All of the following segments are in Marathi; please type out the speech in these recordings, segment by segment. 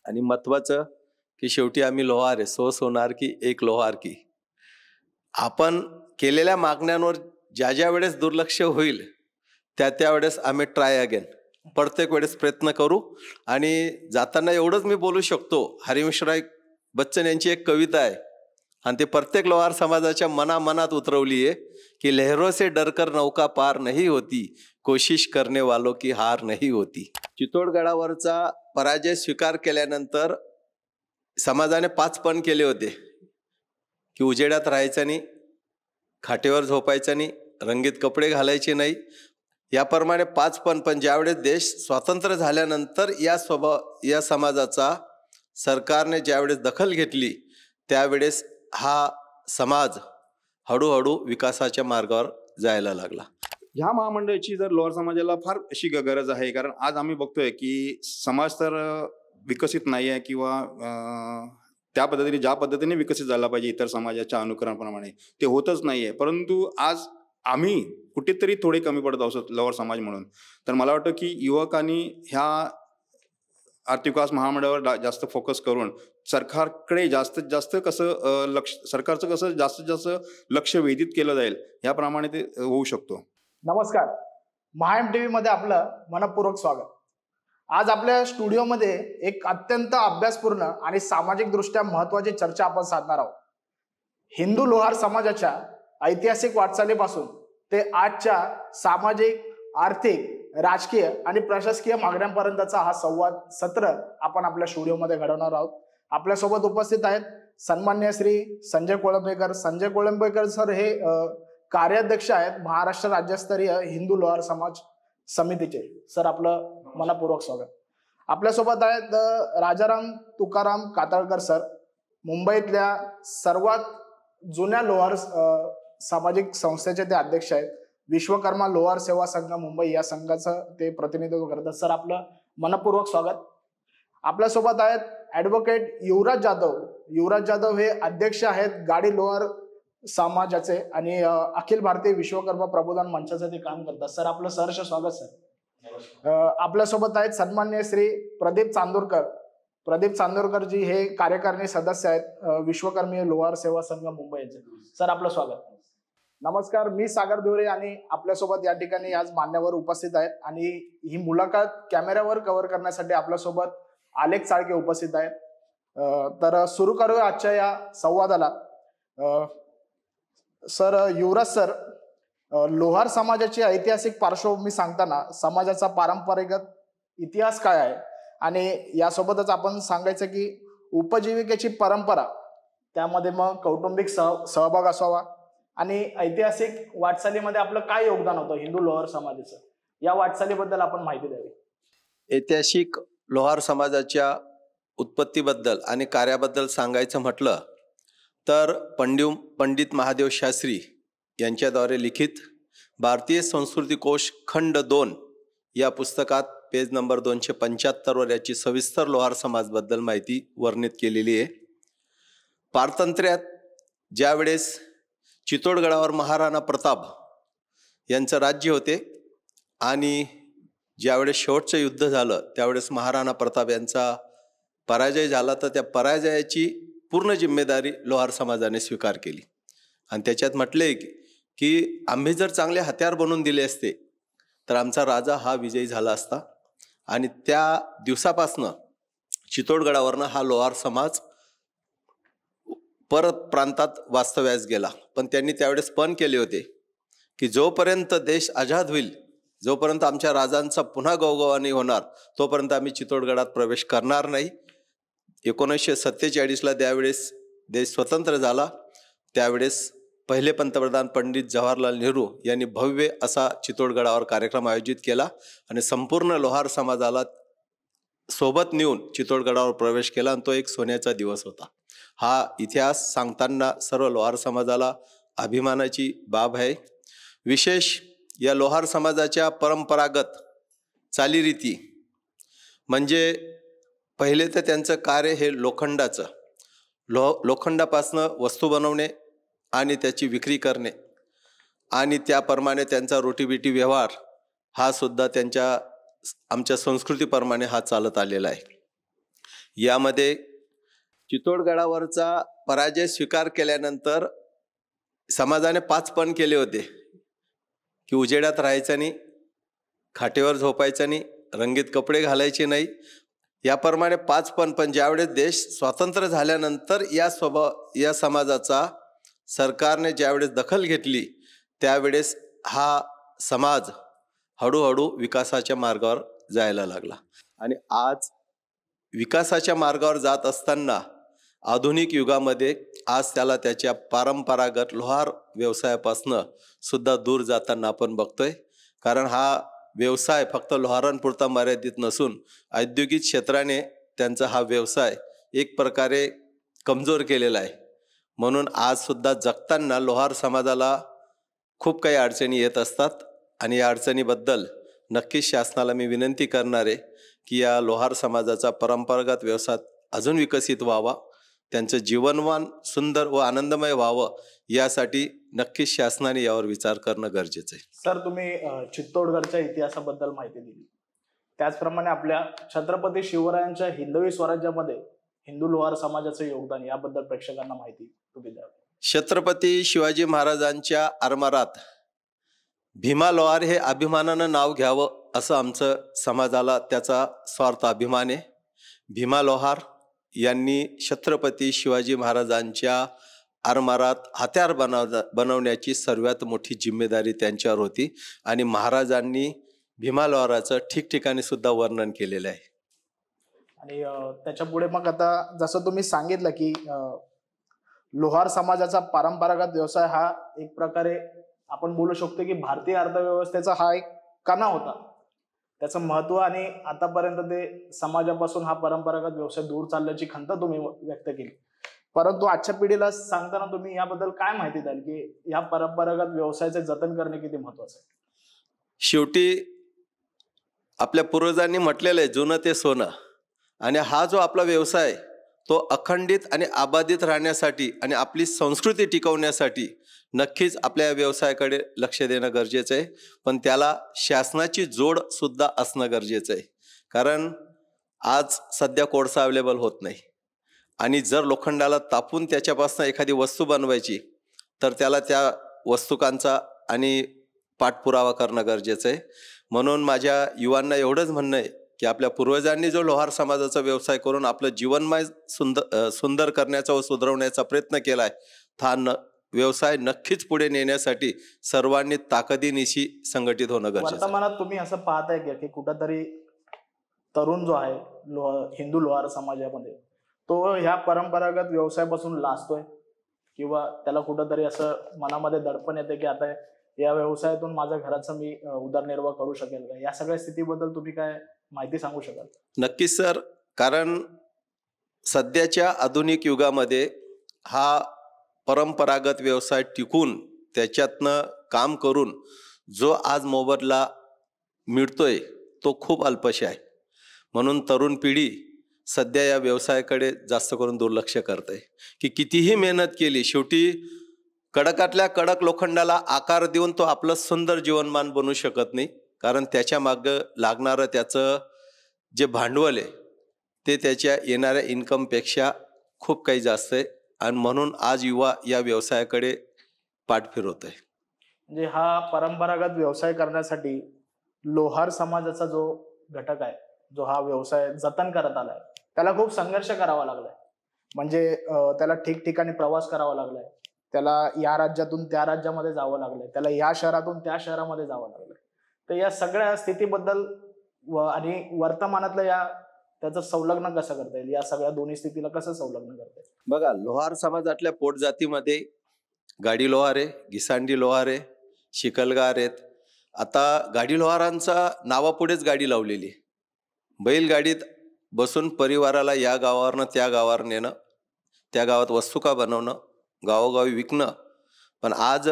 आणि महत्त्वाचं की शेवटी आम्ही लोहार आहे, सो सोनार की एक लोहार की. आपण केलेल्या मागण्यांवर ज्या वेळेस दुर्लक्ष होईल त्या वेळेस आम्ही ट्राय अगेन प्रत्येक वेळेस प्रयत्न करू. आणि जाताना एवढंच मी बोलू शकतो, हरिवंशराय बच्चन यांची एक कविता आहे आणि ते प्रत्येक लोहार समाजाच्या मनात उतरवली आहे की लहरों से डरकर नौका पार नहीं होती, कोशिश करने वालों की हार नहीं होती. चितोडगडावरचा पराजय स्वीकार केल्यानंतर समाजाने 5 पण केले होते की उजेडात राहायचं नाही, खाटेवर झोपायचं नाही, रंगीत कपडे घालायचे नाही, याप्रमाणे 5 पण ज्यावेळेस देश स्वतंत्र झाल्यानंतर या समाजाचा सरकारने ज्यावेळेस दखल घेतली त्यावेळेस हा समाज हळूहळू विकासाच्या मार्गावर जायला लागला. ह्या महामंडळाची जर लोहार समाजाला फार अशी गरज आहे, कारण आज आम्ही बघतोय की समाज तर विकसित नाही आहे किंवा त्या पद्धतीने ज्या पद्धतीने विकसित झाला पाहिजे इतर समाजाच्या अनुकरणाप्रमाणे ते होतच नाहीये. परंतु आज आम्ही कुठेतरी थोडे कमी पडत आहोत लोहार समाज म्हणून. तर मला वाटतं की युवकांनी ह्या आर्थिक विकास महामंडळावर जास्त फोकस करून सरकारकडे जास्तीत जास्त कसं सरकारचं कसं जास्तीत जास्त लक्ष वेधित केलं जाईल याप्रमाणे ते होऊ शकतो. नमस्कार, महाएम टीव्ही मध्ये आपलं मनपूर्वक स्वागत. आज आपल्या स्टुडिओमध्ये एक अत्यंत अभ्यासपूर्ण आणि सामाजिक दृष्ट्या महत्वाची चर्चा आपण साधणार आहोत. हिंदू लोहार समाजाच्या ऐतिहासिक वाटचालीपासून ते आजच्या सामाजिक, आर्थिक, राजकीय आणि प्रशासकीय मागण्यांपर्यंतचा हा संवाद सत्र आपण आपल्या स्टुडिओमध्ये घडवणार आहोत. आपल्यासोबत उपस्थित आहेत सन्मान्य श्री संजय कोळंबेकर. संजय कोळंबेकर सर हे कार्याध्यक्ष आहेत महाराष्ट्र राज्यस्तरीय हिंदू लोहार समाज समितीचे. सर आपलं मनपूर्वक स्वागत. आपल्यासोबत आहेत राजाराम तुकाराम कातळकर सर, मुंबईतल्या सर्वात जुन्या लोहार सामाजिक संस्थेचे ते अध्यक्ष आहेत. विश्वकर्मा लोहार सेवा संघ मुंबई या संघाचं ते प्रतिनिधित्व करतात. सर आपलं मनपूर्वक स्वागत. आपल्यासोबत आहेत ऍडव्होकेट युवराज जाधव. युवराज जाधव हे अध्यक्ष आहेत गाडी लोहार समाजाचे आणि अखिल भारतीय विश्वकर्मा प्रबोधन मंचाचे ते काम करतात. सर आपलं सहर्ष स्वागत सर. आपल्यासोबत आहेत सन्मान्य श्री प्रदीप चांदोरकर. प्रदीप चांदोरकर जी हे कार्यकारिणी सदस्य आहेत विश्वकर्मीय लोहार सेवा संघ मुंबईचे. सर आपलं स्वागत. नमस्कार, मी सागर धुरे आणि आपल्यासोबत या ठिकाणी आज मान्यवर उपस्थित आहेत आणि ही मुलाखत कॅमेऱ्यावर कव्हर करण्यासाठी आपल्यासोबत आलेख चाळके उपस्थित आहेत. तर सुरू करूया आजच्या या संवादाला. सर युवराज सर, लोहार समाजाची ऐतिहासिक पार्श्वभूमी सांगताना समाजाचा पारंपरिक इतिहास काय आहे आणि यासोबतच आपण सांगायचं की उपजीविकेची परंपरा, त्यामध्ये मग कौटुंबिक सहभाग असावा आणि ऐतिहासिक वाटचालीमध्ये आपलं काय योगदान होतं हिंदू लोहार समाजाचं, या वाटचालीबद्दल आपण माहिती द्यावी. ऐतिहासिक लोहार समाजाच्या उत्पत्तीबद्दल आणि कार्याबद्दल सांगायचं म्हटलं तर पंडित महादेव शास्त्री यांच्याद्वारे लिखित भारतीय संस्कृती कोश खंड 2 या पुस्तकात पेज नंबर 275 वर याची सविस्तर लोहार समाजबद्दल माहिती वर्णित केलेली आहे. पारतंत्र्यात ज्यावेळेस चितोडगडावर महाराणा प्रताप यांचं राज्य होते आणि ज्यावेळेस शेवटचं युद्ध झालं त्यावेळेस महाराणा प्रताप यांचा पराजय झाला, तर त्या पराजयाची पूर्ण जिम्मेदारी लोहार समाजाने स्वीकार केली आणि त्याच्यात म्हटले की आम्ही जर चांगले हत्यार बनवून दिले असते तर आमचा राजा हा विजयी झाला असता. आणि त्या दिवसापासनं चितोडगडावरनं हा लोहार समाज परत प्रांतात वास्तव्यास गेला. पण त्यांनी त्यावेळेस पण केले होते की जोपर्यंत देश आझाद होईल, जोपर्यंत आमच्या राजांचा पुन्हा गवगवाणी होणार, तोपर्यंत आम्ही चितोडगडात प्रवेश करणार नाही. 1947ला त्यावेळेस देश स्वतंत्र झाला, त्यावेळेस पहिले पंतप्रधान पंडित जवाहरलाल नेहरू यांनी भव्य असा चितोडगडावर कार्यक्रम आयोजित केला आणि संपूर्ण लोहार समाजाला सोबत नेऊन चितोडगडावर प्रवेश केला आणि तो एक सोन्याचा दिवस होता. हा इतिहास सांगताना सर्व लोहार समाजाला अभिमानाची बाब आहे. विशेष या लोहार समाजाच्या परंपरागत चालीरीती म्हणजे पहिले तर त्यांचं कार्य हे लोखंडाचं, लोखंडापासनं वस्तू बनवणे आणि त्याची विक्री करणे आणि त्याप्रमाणे त्यांचा रोटीबिटी व्यवहार हा सुद्धा आमच्या संस्कृतीप्रमाणे हा चालत आलेला आहे. यामध्ये चित्तोडगडावरचा पराजय स्वीकार केल्यानंतर समाजाने 5 पण केले होते की उजेडात राहायचं नाही, खाटेवर झोपायचं नाही, रंगीत कपडे घालायचे नाही, याप्रमाणे 5 पण ज्यावेळेस देश स्वतंत्र झाल्यानंतर या समाजाचा सरकारने ज्यावेळेस दखल घेतली त्यावेळेस हा समाज हळूहळू विकासाच्या मार्गावर जायला लागला. आणि आज विकासाच्या मार्गावर जात असताना आधुनिक युगामध्ये आज त्याला त्याच्या परंपरागत लोहार व्यवसायापासनं सुद्धा दूर जाताना आपण बघतोय. कारण हा व्यवसाय फक्त लोहारांपुरता मर्यादित नसून औद्योगिक क्षेत्राने त्यांचा हा व्यवसाय एक प्रकारे कमजोर केलेला आहे. म्हणून आज सुद्धा जगताना लोहार समाजाला खूप काही अडचणी येत असतात आणि या अडचणीबद्दल नक्कीच शासनाला मी विनंती करणार आहे की या लोहार समाजाचा परंपरागत व्यवसाय अजून विकसित व्हावा, त्यांचं जीवनमान सुंदर व आनंदमय व्हावं, यासाठी नक्कीच शासनाने यावर विचार करणं गरजेचं आहे. सर, तुम्ही चित्तोडगडच्या इतिहासाबद्दल माहिती दिली, त्याचप्रमाणे आपल्या छत्रपती शिवरायांच्या हिंदवी स्वराज्यामध्ये हिंदू लोहार समाजाचं योगदान याबद्दल प्रेक्षकांना माहिती तुम्ही द्यावी. छत्रपती शिवाजी महाराजांच्या आरमारात भीमा लोहार हे अभिमानानं नाव घ्यावं असं आमचं समाजाला त्याचा स्वार्थ अभिमान आहे. भीमा लोहार यांनी छत्रपती शिवाजी महाराजांच्या आरमारात हत्यार बनवण्याची सर्वात मोठी जिम्मेदारी त्यांच्यावर होती आणि महाराजांनी भीमा लोहाराचं ठिकठिकाणी सुद्धा वर्णन केलेलं आहे. आणि त्याच्या पुढे मग आता जसं तुम्ही सांगितलं की लोहार समाजाचा परंपरागत व्यवसाय हा एक प्रकारे आपण बोलू शकतो की भारतीय अर्थव्यवस्थेचा हा एक कणा होता, त्याचं महत्व, आणि आतापर्यंत ते समाजापासून हा परंपरागत व्यवसाय दूर चालल्याची खंत तुम्ही व्यक्त केली. परंतु आजच्या पिढीला सांगताना तुम्ही याबद्दल काय माहिती द्याल की या परंपरागत व्यवसायाचे जतन करणे किती महत्वाचं आहे? शेवटी आपल्या पूर्वजांनी म्हटलेलं आहे, जुनं ते सोनं. आणि हा जो आपला व्यवसाय तो अखंडित आणि अबाधित राहण्यासाठी आणि आपली संस्कृती टिकवण्यासाठी नक्कीच आपल्या व्यवसायाकडे लक्ष देणं गरजेचं आहे. पण त्याला शासनाची जोड सुद्धा असणं गरजेचं आहे. कारण आज सध्या कोळसा अवेलेबल होत नाही आणि जर लोखंडाला तापून त्याच्यापासून एखादी वस्तू बनवायची तर त्याला त्या वस्तुकांचा आणि पाठपुरावा करणं गरजेचं आहे. म्हणून माझ्या युवांना एवढंच म्हणणं आहे की आपल्या पूर्वजांनी जो लोहार समाजाचा व्यवसाय करून आपलं जीवनमय सुंदर करण्याचा व सुधारवण्याचा प्रयत्न केलाय, हा व्यवसाय नक्कीच पुढे नेण्यासाठी सर्वांनी ताकदीनिशी संघटित होणं गरजेचं आहे. वर्तमानात तुम्ही असं पाहताय की कुठंतरी तरुण जो आहे हिंदू लोहार समाजामध्ये तो ह्या परंपरागत व्यवसायापासून लाजतोय किंवा त्याला कुठंतरी असं मनामध्ये दडपण येते की आता या व्यवसायातून माझ्या घराचा मी उदरनिर्वाह करू शकेल का? या सगळ्या स्थितीबद्दल तुम्ही काय माहिती सांगू शकाल? नक्कीच सर, कारण सध्याच्या आधुनिक युगामध्ये हा परंपरागत व्यवसाय टिकून त्याच्यातनं काम करून जो आज मोबदला मिळतोय तो खूप अल्पशा आहे. म्हणून तरुण पिढी सध्या या व्यवसायाकडे जास्त करून दुर्लक्ष करते की कितीही मेहनत केली शेवटी कडकातल्या कडक लोखंडाला आकार देऊन तो आपलं सुंदर जीवनमान बनवू शकत नाही. कारण त्याच्या मागं लागणारं त्याचं जे भांडवल आहे ते त्याच्या येणाऱ्या इन्कमपेक्षा खूप काही जास्त आहे. आणि म्हणून आज युवा या व्यवसायाकडे पाठ फिरवत आहे. म्हणजे हा परंपरागत व्यवसाय करण्यासाठी लोहार समाजाचा जो घटक आहे, जो हा व्यवसाय जतन करत आलाय, त्याला खूप संघर्ष करावा लागलाय. म्हणजे त्याला ठिकठिकाणी प्रवास करावा लागलाय, त्याला या राज्यातून त्या राज्यामध्ये जावं लागलंय, त्याला या शहरातून त्या शहरामध्ये जावं लागलंय. तर या सगळ्या स्थितीबद्दल आणि वर्तमानातल्या त्याचं संलग्न कसं करता येईल, या सगळ्या दोन्ही स्थितीला कसं संलग्न करता येईल? बघा, लोहार समाजातल्या पोटजातीमध्ये गाडी लोहार आहे, घिसांडी लोहार आहे, शिकलगार आहेत. आता गाडी लोहारांचा नावापुढेच गाडी लावलेली. बैलगाडीत बसून परिवाराला या गावावरनं त्या गावावर नेणं, त्या गावात वस्तू का बनवणं, गावोगावी विकणं. पण आज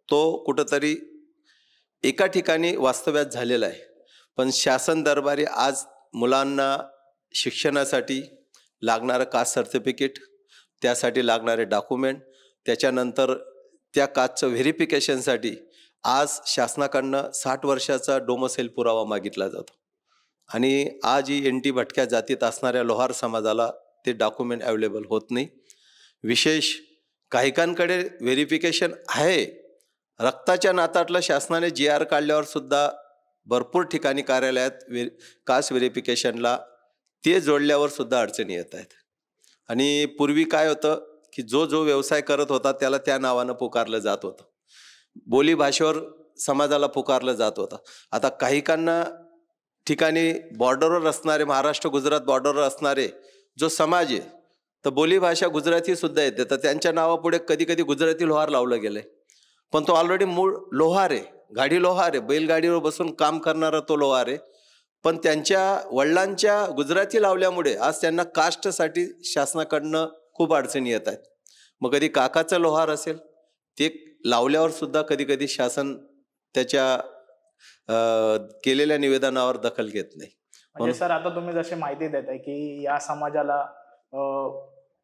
तो कुठंतरी एका ठिकाणी वास्तव्यात झालेला आहे. पण शासन दरबारी आज मुलांना शिक्षणासाठी लागणारं कास्ट सर्टिफिकेट, त्यासाठी लागणारे डॉक्युमेंट, त्याच्यानंतर त्या कास्टचं व्हेरिफिकेशनसाठी आज शासनाकडनं 60 वर्षाचा डोमसेल पुरावा मागितला जातो. आणि आजही NT भटक्या जातीत असणाऱ्या लोहार समाजाला ते डॉक्युमेंट अवेलेबल होत नाही. विशेष काहीकांकडे व्हेरिफिकेशन आहे. रक्ताच्या नातातलं शासनाने GR काढल्यावर सुद्धा भरपूर ठिकाणी कार्यालयात कास्ट व्हेरिफिकेशनला ते जोडल्यावर सुद्धा अडचणी येत आहेत. आणि पूर्वी काय होतं की जो व्यवसाय करत होता त्याला त्या नावानं पुकारलं जात होतं, बोली भाषेवर समाजाला पुकारलं जात होतं. आता काहीकांना ठिकाणी बॉर्डरवर असणारे, महाराष्ट्र गुजरात बॉर्डरवर असणारे जो समाज आहे, तर बोलीभाषा गुजराती सुद्धा येते, तर त्यांच्या नावापुढे कधी कधी गुजराती लोहार लावलं गेलंय. पण तो ऑलरेडी मूळ लोहार आहे, गाडी लोहार आहे, बैलगाडीवर बसून काम करणारा तो लोहार आहे. पण त्यांच्या वडिलांच्या गुजराती लावल्यामुळे आज त्यांना कास्टसाठी शासनाकडनं खूप अडचणी येत आहेत. मग कधी काकाचं लोहार असेल ते लावल्यावर सुद्धा कधी कधी शासन त्याच्या केलेल्या निवेदनावर दखल घेत नाही. म्हणजे सर, आता तुम्ही जशी माहिती देताय की या समाजाला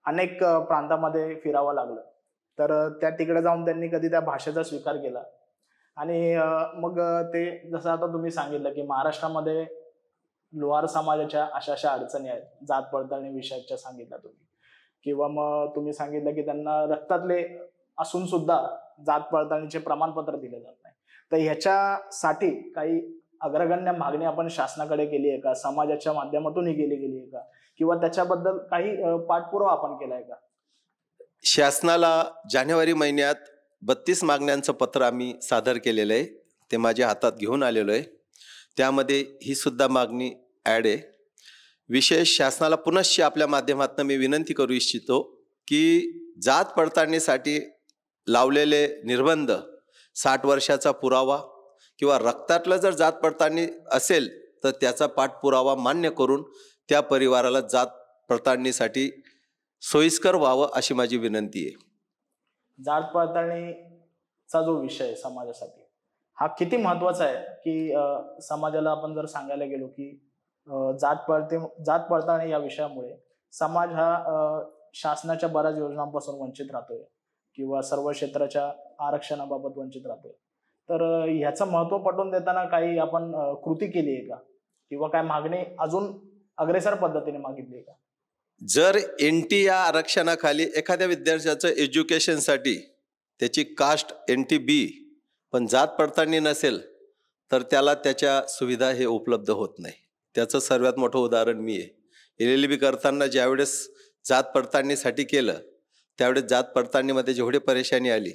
अनेक प्रांतामध्ये फिरावं लागलं, तर त्या तिकडे जाऊन त्यांनी कधी त्या भाषेचा स्वीकार केला. आणि मग ते जसं आता तुम्ही सांगितलं की महाराष्ट्रामध्ये लोहार समाजाच्या अशा अडचणी आहेत, जात पडताळणी विषयाच्या सांगितल्या तुम्ही, किंवा मग तुम्ही सांगितलं की त्यांना रक्तातले असून सुद्धा जात पडताळणीचे प्रमाणपत्र दिले जात नाही. तर ह्याच्यासाठी काही अग्रगण्य मागणी आपण शासनाकडे केली आहे का, समाजाच्या माध्यमातूनही गेली आहे का, किंवा त्याच्याबद्दल काही पाठपुरावा आपण केलाय का? शासनाला जानेवारी महिन्यात 32 मागण्यांचं पत्र आम्ही सादर केलेलं आहे, ते माझ्या हातात घेऊन आलेलो आहे. त्यामध्ये ही सुद्धा मागणी ॲड आहे. विशेष शासनाला पुनश्च आपल्या माध्यमातून मी विनंती करू इच्छितो की जात पडताळणीसाठी लावलेले निर्बंध, 60 वर्षाचा पुरावा किंवा रक्तातलं जर जात पडताळणी असेल तर त्याचा पाठपुरावा मान्य करून त्या परिवाराला जात पडताळणीसाठी सोयीस्कर व्हावं अशी माझी विनंती आहे. जात पडताळणीचा जो विषय आहे समाजासाठी, हा किती महत्वाचा आहे की समाजाला आपण जर सांगायला गेलो की जात पडताळणी या विषयामुळे समाज हा शासनाच्या बऱ्याच योजनांपासून वंचित राहतोय किंवा सर्व क्षेत्राच्या आरक्षणाबाबत वंचित राहतोय. तर ह्याचं महत्व पटवून देताना काही आपण कृती केली आहे का, किंवा काय मागणी अजून अग्रेसर पद्धतीने मागितली आहे का? जर NT या आरक्षणाखाली एखाद्या विद्यार्थ्याचं एज्युकेशनसाठी त्याची कास्ट NT-B पण जात पडताळणी नसेल तर त्याला त्याच्या सुविधा हे उपलब्ध होत नाही. त्याचं सर्वात मोठं उदाहरण मी आहे. LLB करताना ज्यावेळेस जात पडताळणीसाठी केलं त्यावेळेस जात पडताळणीमध्ये जेवढी परेशानी आली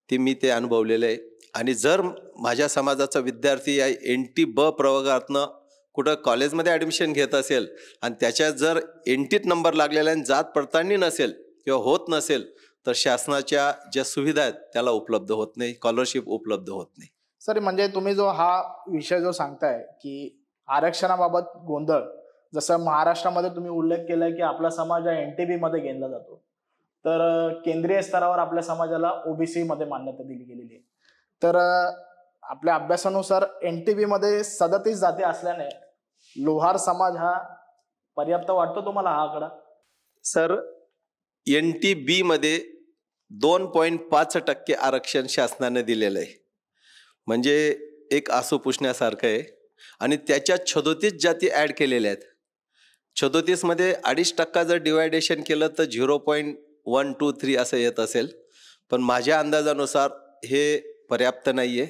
ती मी ते अनुभवलेलं आहे. आणि जर माझ्या समाजाचा विद्यार्थी या NT-B प्रवर्गातनं कुठं कॉलेजमध्ये ॲडमिशन घेत असेल आणि त्याच्यात जर NTत नंबर लागलेला आणि जात पडताळणी नसेल किंवा होत नसेल तर शासनाच्या ज्या सुविधा आहेत त्याला उपलब्ध होत नाही, स्कॉलरशिप उपलब्ध होत नाही. सर, म्हणजे तुम्ही जो हा विषय जो सांगताय की आरक्षणाबाबत गोंधळ, जसं महाराष्ट्रामध्ये तुम्ही उल्लेख केलाय की आपला समाज हा NT-B मध्ये गेला जातो, तर केंद्रीय स्तरावर आपल्या समाजाला OBC मध्ये मान्यता दिली गेलेली आहे. तर आपल्या अभ्यासानुसार NT-B मध्ये 37 जाती असल्याने लोहार समाज हा पर्याप्त वाटतो तुम्हाला हा आकडा? सर, NT-B मध्ये 2.5% आरक्षण शासनाने दिलेलं आहे, म्हणजे एक आसू पुसण्यासारखं आहे. आणि त्याच्यात 37 जाती ॲड केलेल्या आहेत. 37 मध्ये 2.5% जर डिवायडेशन केलं तर 0.123 असं येत असेल. पण माझ्या अंदाजानुसार हे पर्याप्त नाही आहे.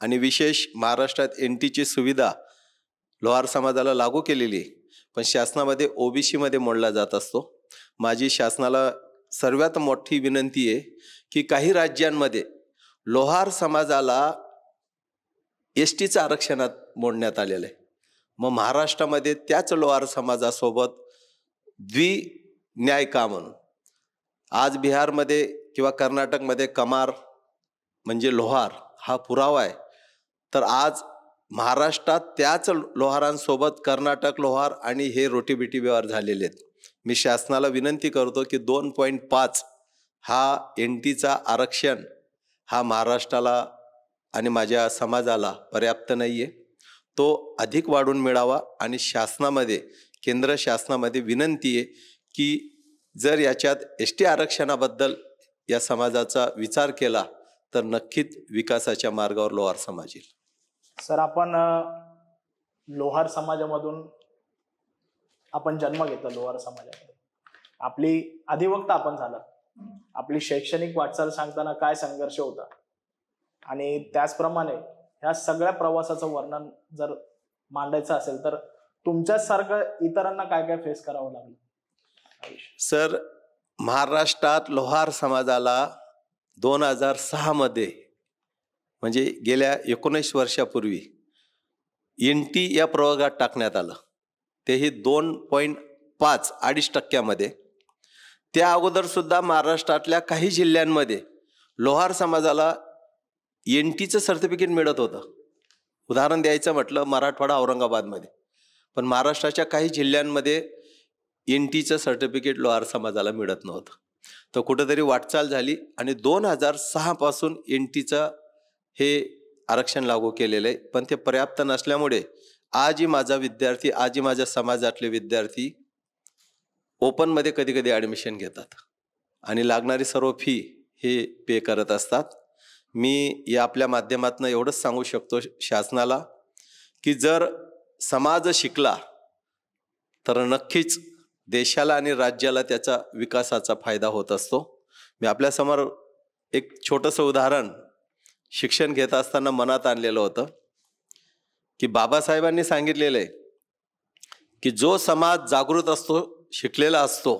आणि विशेष महाराष्ट्रात NTची सुविधा लोहार समाजाला लागू केलेली आहे, पण शासनामध्ये OBC मध्ये मोडला जात असतो. माझी शासनाला सर्वात मोठी विनंती आहे की काही राज्यांमध्ये लोहार समाजाला STचं आरक्षणात मोडण्यात आलेलं आहे. मग महाराष्ट्रामध्ये त्याच लोहार समाजासोबत द्विन्याय का म्हणून? आज बिहारमध्ये किंवा कर्नाटकमध्ये कमार म्हणजे लोहार हा पुरावा आहे, तर आज महाराष्ट्रात त्याच लोहारांसोबत कर्नाटक लोहार आणि हे रोटीबिटी व्यवहार झालेले आहेत. मी शासनाला विनंती करतो की 2.5 हा NTचा आरक्षण हा महाराष्ट्राला आणि माझ्या समाजाला पर्याप्त नाही आहे, तो अधिक वाढून मिळावा. आणि शासनामध्ये, केंद्र शासनामध्ये विनंती आहे की जर याच्यात ST आरक्षणाबद्दल या समाजाचा विचार केला तर नक्कीच विकासाच्या मार्गावर लोहार समाज येईल. सर, आपण लोहार समाजामधून आपण जन्म घेतला. लोहार समाजामध्ये आपली अधिवक्ता आपण झाला. आपली शैक्षणिक वाटचाल सांगताना काय संघर्ष होता आणि त्याचप्रमाणे ह्या सगळ्या प्रवासाचं वर्णन जर मांडायचं असेल तर तुमच्यासारखं इतरांना काय काय फेस करावं लागलं? सर, महाराष्ट्रात लोहार समाजाला 2006 मध्ये म्हणजे गेल्या 19 वर्षापूर्वी NT या प्रवर्गात टाकण्यात आलं. तेही 2.5% त्या अगोदर सुद्धा महाराष्ट्रातल्या काही जिल्ह्यांमध्ये लोहार समाजाला NTचं सर्टिफिकेट मिळत होतं. उदाहरण द्यायचं म्हटलं मराठवाडा, औरंगाबादमध्ये. पण महाराष्ट्राच्या काही जिल्ह्यांमध्ये NTचं सर्टिफिकेट लोहार समाजाला मिळत नव्हतं. तर कुठंतरी वाटचाल झाली आणि 2006 पासून NTचं हे आरक्षण लागू केलेलं आहे. पण ते पर्याप्त नसल्यामुळे आजही माझा विद्यार्थी, आजही माझ्या समाजातले विद्यार्थी ओपनमध्ये कधी कधी ॲडमिशन घेतात आणि लागणारी सर्व फी हे पे करत असतात. मी या आपल्या माध्यमातून एवढंच सांगू शकतो शासनाला की जर समाज शिकला तर नक्कीच देशाला आणि राज्याला त्याचा विकासाचा फायदा होत असतो. मी आपल्यासमोर एक छोटंसं उदाहरण शिक्षण घेत असताना मनात आणलेलं होतं की बाबासाहेबांनी सांगितलेलं आहे की जो समाज जागृत असतो, शिकलेला असतो,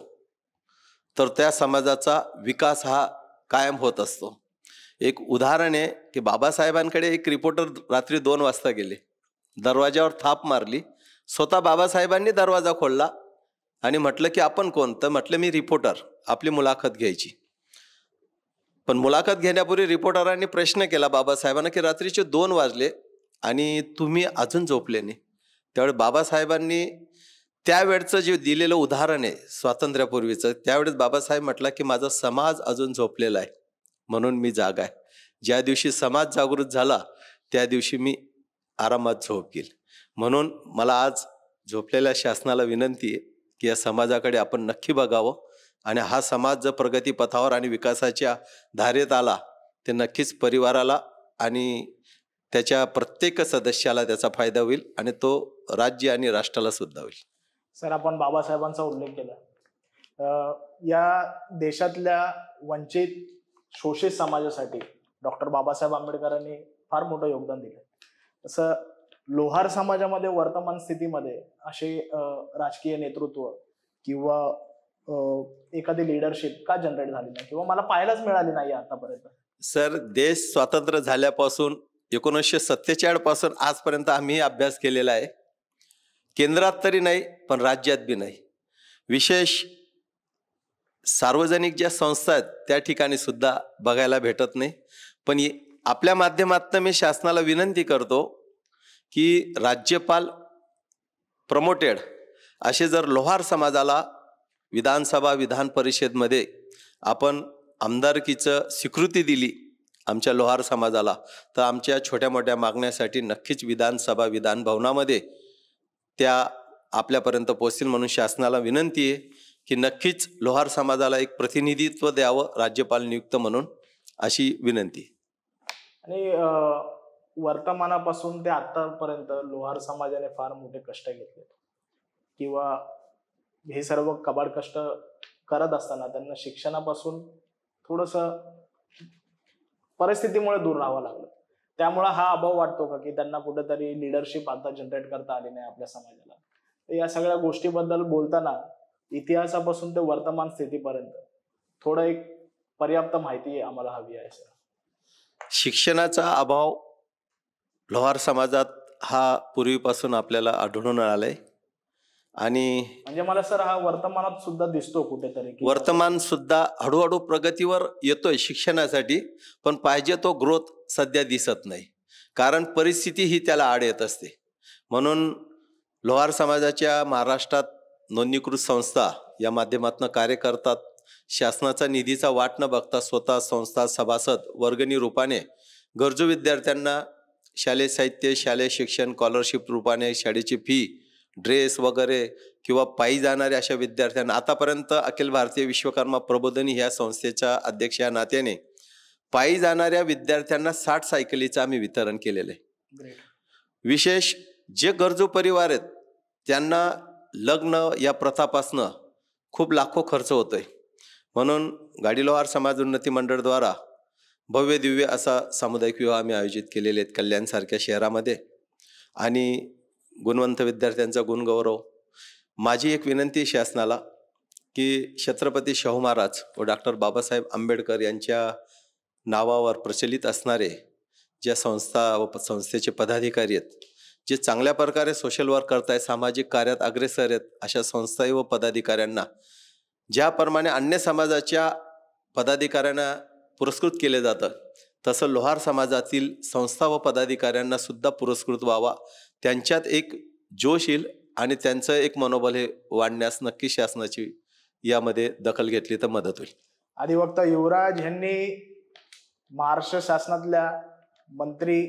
तर त्या समाजाचा विकास हा कायम होत असतो. एक उदाहरण आहे की बाबासाहेबांकडे एक रिपोर्टर रात्री 2 वाजता गेले, दरवाजावर थाप मारली. स्वतः बाबासाहेबांनी दरवाजा खोलला आणि म्हटलं की आपण कोण? तर म्हटलं मी रिपोर्टर, आपली मुलाखत घ्यायची. पण मुलाखत घेण्यापूर्वी रिपोर्टरांनी प्रश्न केला बाबासाहेबांना की रात्रीचे 2 वाजले आणि तुम्ही अजून झोपले नाही. त्यावेळेस बाबासाहेबांनी त्यावेळचं जे दिलेलं उदाहरण आहे स्वातंत्र्यापूर्वीचं, त्यावेळेस बाबासाहेब म्हटला की माझा समाज अजून झोपलेला आहे म्हणून मी जागा आहे. ज्या दिवशी समाज जागृत झाला त्या दिवशी मी आरामात झोप घेईल. म्हणून मला आज झोपलेल्या शासनाला विनंती आहे की या समाजाकडे आपण नक्की बघावं आणि हा समाज जर प्रगतीपथावर आणि विकासाच्या धारेत आला ते नक्कीच परिवाराला आणि त्याच्या प्रत्येक सदस्याला त्याचा फायदा होईल आणि तो राज्य आणि राष्ट्राला सुद्धा होईल. सर, आपण बाबासाहेबांचा उल्लेख केला. या देशातल्या वंचित शोषित समाजासाठी डॉक्टर बाबासाहेब आंबेडकरांनी फार मोठं योगदान दिलं. तसं लोहार समाजामध्ये वर्तमान स्थितीमध्ये असे राजकीय नेतृत्व किंवा एखादी लिडरशिप का जनरेट झाली नाही किंवा मला पाहायलाच मिळाली नाही आतापर्यंत? सर, देश स्वातंत्र्य झाल्यापासून 1947 पासून आजपर्यंत आम्ही अभ्यास केलेला आहे. केंद्रात तरी नाही पण राज्यात बी नाही. विशेष सार्वजनिक ज्या संस्था आहेत त्या ठिकाणी सुद्धा बघायला भेटत नाही. पण आपल्या माध्यमातून मी शासनाला विनंती करतो की राज्यपाल प्रमोटेड असे जर लोहार समाजाला विधानसभा, विधान परिषदमध्ये आपण आमदारकीचं स्वीकृती दिली आमच्या लोहार समाजाला, तर आमच्या छोट्या मोठ्या मागण्यासाठी नक्कीच विधानसभा, विधान भवनामध्ये त्या आपल्यापर्यंत पोहोचतील. म्हणून शासनाला विनंती आहे की नक्कीच लोहार समाजाला एक प्रतिनिधित्व द्यावं राज्यपाल नियुक्त म्हणून, अशी विनंती. आणि वर्तमानापासून ते आतापर्यंत लोहार समाजाने फार मोठे कष्ट घेतले किंवा हे सर्व कबाड कष्ट करत असताना त्यांना शिक्षणापासून थोडंसं परिस्थितीमुळे दूर राहावं लागलं. त्यामुळे हा अभाव वाटतो का की त्यांना कुठेतरी लिडरशिप आता जनरेट करता आली नाही आपल्या समाजाला? या सगळ्या गोष्टीबद्दल बोलताना इतिहासापासून ते वर्तमान स्थितीपर्यंत थोडं एक पर्याप्त माहिती आम्हाला हवी आहे सर. शिक्षणाचा अभाव लोहार समाजात हा पूर्वीपासून आपल्याला आढळून आलाय आणि म्हणजे मला सर हा वर्तमानात सुद्धा दिसतो कुठेतरी. वर्तमान सुद्धा हळूहळू प्रगतीवर येतोय शिक्षणासाठी, पण पाहिजे तो ग्रोथ सध्या दिसत नाही, कारण परिस्थिती ही त्याला आड येत असते. म्हणून लोहार समाजाच्या महाराष्ट्रात नोंदणीकृत संस्था या माध्यमातून कार्य करतात. शासनाचा निधीचा वाट न बघता स्वतः संस्था सभासद वर्गणी रूपाने गरजू विद्यार्थ्यांना शालेय साहित्य, शालेय शिक्षण, स्कॉलरशिप रूपाने शाळेची फी, ड्रेस वगैरे किंवा पायी जाणाऱ्या अशा विद्यार्थ्यांना आतापर्यंत अखिल भारतीय विश्वकर्मा प्रबोधिनी ह्या संस्थेच्या अध्यक्ष या नात्याने पायी जाणाऱ्या विद्यार्थ्यांना 60 सायकलीचं आम्ही वितरण केलेलं आहे. विशेष जे गरजू परिवार आहेत त्यांना लग्न या प्रथापासनं खूप लाखो खर्च होतोय. म्हणून गाडी लोहार समाज उन्नती मंडळद्वारा भव्य दिव्य असा सामुदायिक विवाह आम्ही आयोजित केलेले आहेत कल्याणसारख्या शहरामध्ये. आणि गुणवंत विद्यार्थ्यांचा गुणगौरव. माझी एक विनंती आहे शासनाला की छत्रपती शाहू महाराज व डॉक्टर बाबासाहेब आंबेडकर यांच्या नावावर प्रचलित असणारे ज्या संस्था व संस्थेचे पदाधिकारी आहेत, जे चांगल्या प्रकारे सोशल वर्क करतायत, सामाजिक कार्यात अग्रेसर आहेत, अशा संस्था व पदाधिकाऱ्यांना ज्याप्रमाणे अन्य समाजाच्या पदाधिकाऱ्यांना पुरस्कृत केले जातं, तसं लोहार समाजातील संस्था व पदाधिकाऱ्यांना सुद्धा पुरस्कृत व्हावा. त्यांच्यात एक जोश येईल आणि त्यांचं एक मनोबल हे वाढण्यास नक्की शासनाची यामध्ये दखल घेतली तर मदत होईल. अधिवक्ता युवराज यांनी महाराष्ट्र शासनातल्या मंत्री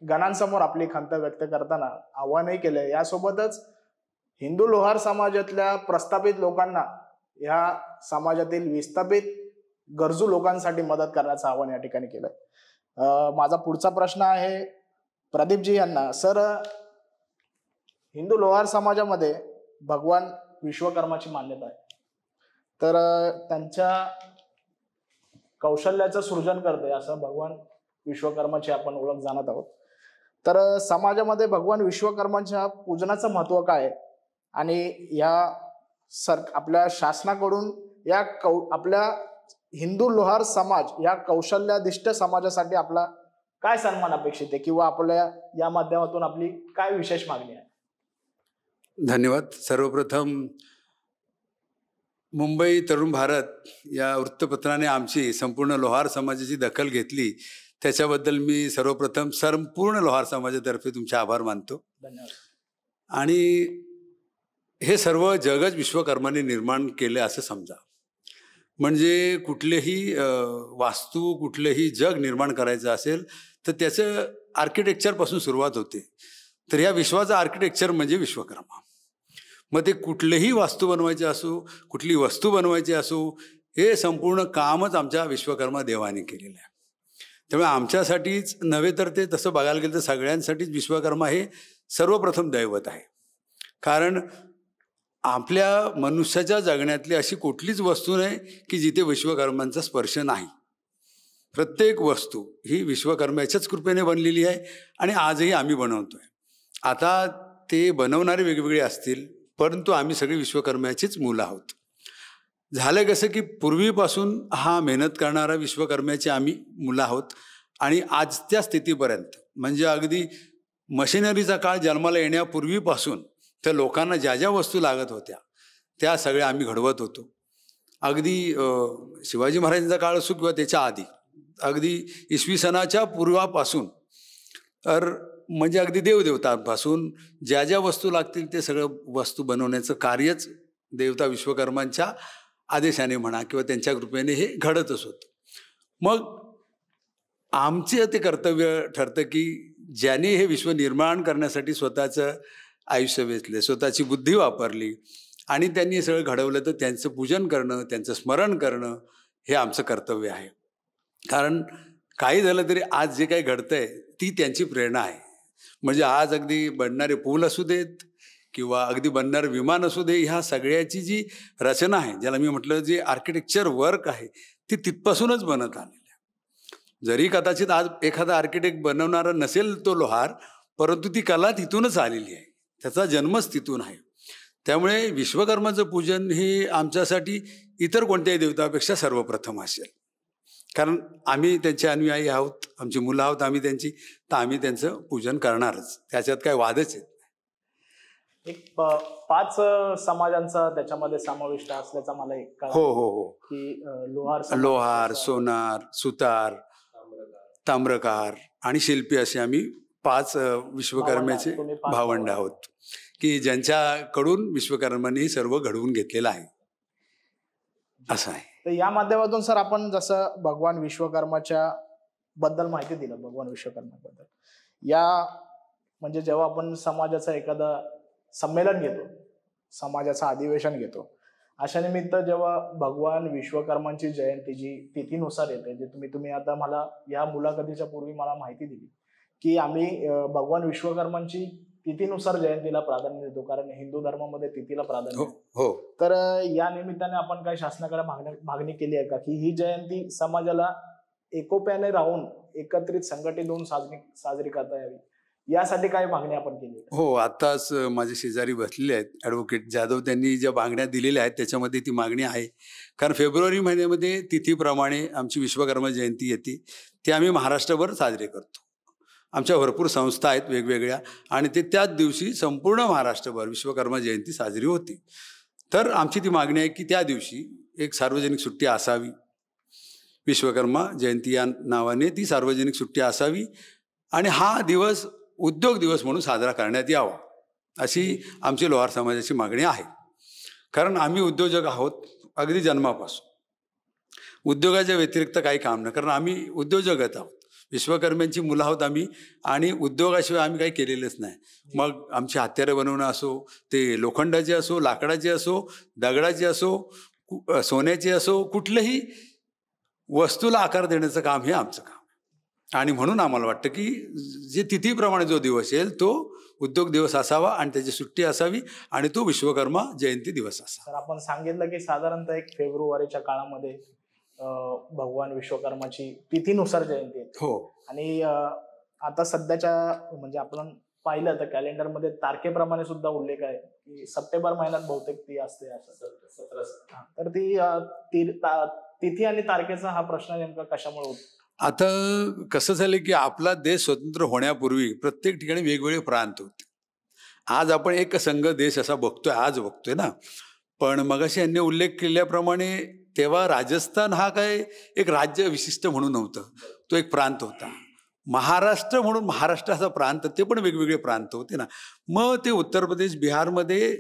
गणांसमोर आपली खंत व्यक्त करताना आव्हानही केले. यासोबतच हिंदू लोहार समाजातल्या प्रस्थापित लोकांना या समाजातील विस्थापित गरजू लोकांसाठी मदत करण्याचं आवाहन या ठिकाणी केलंय. माझा पुढचा प्रश्न आहे प्रदीपजी यांना. सर, हिंदू लोहार समाजामध्ये भगवान विश्वकर्माची मान्यता आहे, तर त्यांच्या कौशल्याचं सृजन करते असं भगवान विश्वकर्माची आपण ओळख जाणत आहोत. तर समाजामध्ये भगवान विश्वकर्माच्या पूजनाचं महत्व काय आहे आणि या आपल्या शासनाकडून या आपल्या हिंदू लोहार समाज या कौशल्याधिष्ठ समाजासाठी आपला काय सन्मान अपेक्षित आहे किंवा आपल्या या माध्यमातून आपली काय विशेष मागणी आहे? धन्यवाद. सर्वप्रथम मुंबई तरुण भारत या वृत्तपत्राने आमची संपूर्ण लोहार समाजाची दखल घेतली, त्याच्याबद्दल मी सर्वप्रथम संपूर्ण लोहार समाजातर्फे तुमचे आभार मानतो. धन्यवाद. आणि हे सर्व जगच विश्वकर्माने निर्माण केले असं समजा. म्हणजे कुठलेही वास्तू, कुठलेही जग निर्माण करायचं असेल तर त्याचं आर्किटेक्चरपासून सुरुवात होते. तर ह्या विश्वाचं आर्किटेक्चर म्हणजे विश्वकर्मा. मग ते कुठलेही वास्तू बनवायचे असो, कुठली वस्तू बनवायची असो, हे संपूर्ण कामच आमच्या विश्वकर्मा देवाने केलेलं आहे. त्यामुळे आमच्यासाठीच नव्हे तर ते तसं बघायला गेलं तर सगळ्यांसाठीच विश्वकर्मा हे सर्वप्रथम दैवत आहे. कारण आपल्या मनुष्याच्या जगण्यातली अशी कुठलीच वस्तू नाही की जिथे विश्वकर्मांचा स्पर्श नाही. प्रत्येक वस्तू ही विश्वकर्म्याच्याच कृपेने बनलेली आहे आणि आजही आम्ही बनवतोय. आता ते बनवणारे वेगवेगळे असतील, परंतु आम्ही सगळे विश्वकर्म्याचीच मुलं आहोत. झालं कसं की पूर्वीपासून हा मेहनत करणारा विश्वकर्म्याची आम्ही मुलं आहोत आणि आजच्या स्थितीपर्यंत, म्हणजे अगदी मशिनरीचा काळ जन्माला येण्यापूर्वीपासून त्या लोकांना ज्या ज्या वस्तू लागत होत्या त्या सगळ्या आम्ही घडवत होतो. अगदी शिवाजी महाराजांचा काळ असो किंवा त्याच्या आधी, अगदी इसवी सनाच्या पूर्वापासून, तर म्हणजे अगदी देवदेवतांपासून ज्या ज्या वस्तू लागतील ते सगळं वस्तू बनवण्याचं कार्यच देवता विश्वकर्मांच्या आदेशाने म्हणा किंवा त्यांच्या कृपेने हे घडतच होतं. मग आमचे ते कर्तव्य ठरतं की ज्याने हे विश्व निर्माण करण्यासाठी स्वतःचं आयुष्य वेचले, स्वतःची बुद्धी वापरली आणि त्यांनी हे सगळं घडवलं, तर त्यांचं पूजन करणं, त्यांचं स्मरण करणं हे आमचं कर्तव्य आहे. कारण काही झालं तरी आज जे काही घडतंय ती त्यांची प्रेरणा आहे. म्हणजे आज अगदी बनणारे पूल असू देत किंवा अगदी बनणारं विमान असू दे, ह्या सगळ्याची जी रचना आहे, ज्याला मी म्हटलं जे आर्किटेक्चर वर्क आहे, ती तिथपासूनच बनत आलेली आहे. जरी कदाचित आज एखादा आर्किटेक्ट बनवणारा नसेल तो लोहार, परंतु ती कला तिथूनच आलेली आहे, त्याचा जन्मच तिथून आहे. त्यामुळे विश्वकर्माचं पूजन हे आमच्यासाठी इतर कोणत्याही देवतापेक्षा सर्वप्रथम असेल. कारण आम्ही त्यांचे अनुयायी आहोत, आमची मुलं आहोत आम्ही त्यांची, तर आम्ही त्यांचं पूजन करणारच, त्याच्यात काय वादच येत नाही. एक 5 समाजांचा त्याच्यामध्ये समाविष्ट असल्याचा मला एक हो हो हो की लोहार, सोनार, सुतार, ताम्रकार आणि शिल्पी असे आम्ही 5 विश्वकर्म्याचे भावंड आहोत की ज्यांच्याकडून विश्वकर्मांनी सर्व घडवून घेतलेलं आहे. असं आहे. तर या माध्यमातून सर आपण जसं भगवान विश्वकर्माच्या बद्दल माहिती दिलं, भगवान विश्वकर्माबद्दल, या म्हणजे जेव्हा आपण समाजाचं एखादं संमेलन घेतो, समाजाचं अधिवेशन घेतो, अशा निमित्त जेव्हा भगवान विश्वकर्मांची जयंती जी तिथीनुसार येते, जे तुम्ही आता मला या मुलाखतीच्या पूर्वी मला माहिती दिली की आम्ही भगवान विश्वकर्मांची तिथीनुसार जयंतीला प्राधान्य देतो, कारण हिंदू धर्मामध्ये तिथीला प्राधान्य हो आहे. हो. तर या निमित्ताने आपण काही शासनाकडे मागणी केली आहे का, की ही जयंती समाजाला एकोप्याने राहून एकत्रित संघटित होऊन साजरी करता यावी, यासाठी काही मागणी आपण केली आहे? हो, आताच माझे शेजारी बसलेले आहेत ॲडव्होकेट जाधव, त्यांनी ज्या मागण्या दिलेल्या आहेत त्याच्यामध्ये ती मागणी आहे. कारण फेब्रुवारी महिन्यामध्ये तिथीप्रमाणे आमची विश्वकर्मा जयंती येते, ती आम्ही महाराष्ट्रभर साजरी करतो. आमच्या भरपूर संस्था आहेत वेगवेगळ्या, आणि ते त्याच दिवशी संपूर्ण महाराष्ट्रभर विश्वकर्मा जयंती साजरी होती. तर आमची ती मागणी आहे की त्या दिवशी एक सार्वजनिक सुट्टी असावी, विश्वकर्मा जयंती या नावाने ती सार्वजनिक सुट्टी असावी, आणि हा दिवस उद्योग दिवस म्हणून साजरा करण्यात यावा, अशी आमची लोहार समाजाची मागणी आहे. कारण आम्ही उद्योजक आहोत अगदी जन्मापासून, उद्योगाच्या व्यतिरिक्त काही काम नाही, कारण आम्ही उद्योजकच आहोत, विश्वकर्म्यांची मुलं आहोत आम्ही, आणि उद्योगाशिवाय आम्ही काही केलेलंच नाही. मग आमची हत्यारं बनवणं असो, ते लोखंडाचे असो, लाकडाचे असो, दगडाचे असो, सोन्याचे असो, कुठल्याही वस्तूला आकार देण्याचं काम हे आमचं काम. आणि म्हणून आम्हाला वाटतं की जे तिथीप्रमाणे जो दिवस येईल तो उद्योग दिवस असावा, आणि त्याची सुट्टी असावी, आणि तो विश्वकर्मा जयंती दिवस असावा. तर आपण सांगितलं की साधारणतः 1 फेब्रुवारीच्या काळामध्ये भगवान विश्वकर्माची तिथीनुसार जयंती आहे. हो. आणि आता सध्याच्या म्हणजे आपण पाहिलं तर कॅलेंडरमध्ये तारखेप्रमाणे सुद्धा उल्लेख आहे की सप्टेंबर महिन्यात बहुतेक ती असते असं. तर ती तिथी आणि तारखेचा हा प्रश्न नेमका कशामुळे होतो? आता कसं झालं की आपला देश स्वतंत्र होण्यापूर्वी प्रत्येक ठिकाणी वेगवेगळे प्रांत होते. आज आपण एक संघ देश असा बघतोय, आज बघतोय ना. पण मगाशी यांनी उल्लेख केल्याप्रमाणे तेव्हा राजस्थान हा काय एक राज्य विशिष्ट म्हणून नव्हतं, तो एक प्रांत होता. महाराष्ट्र म्हणून महाराष्ट्राचा प्रांत, ते पण वेगवेगळे प्रांत होते ना. मग ते उत्तर प्रदेश, बिहारमध्ये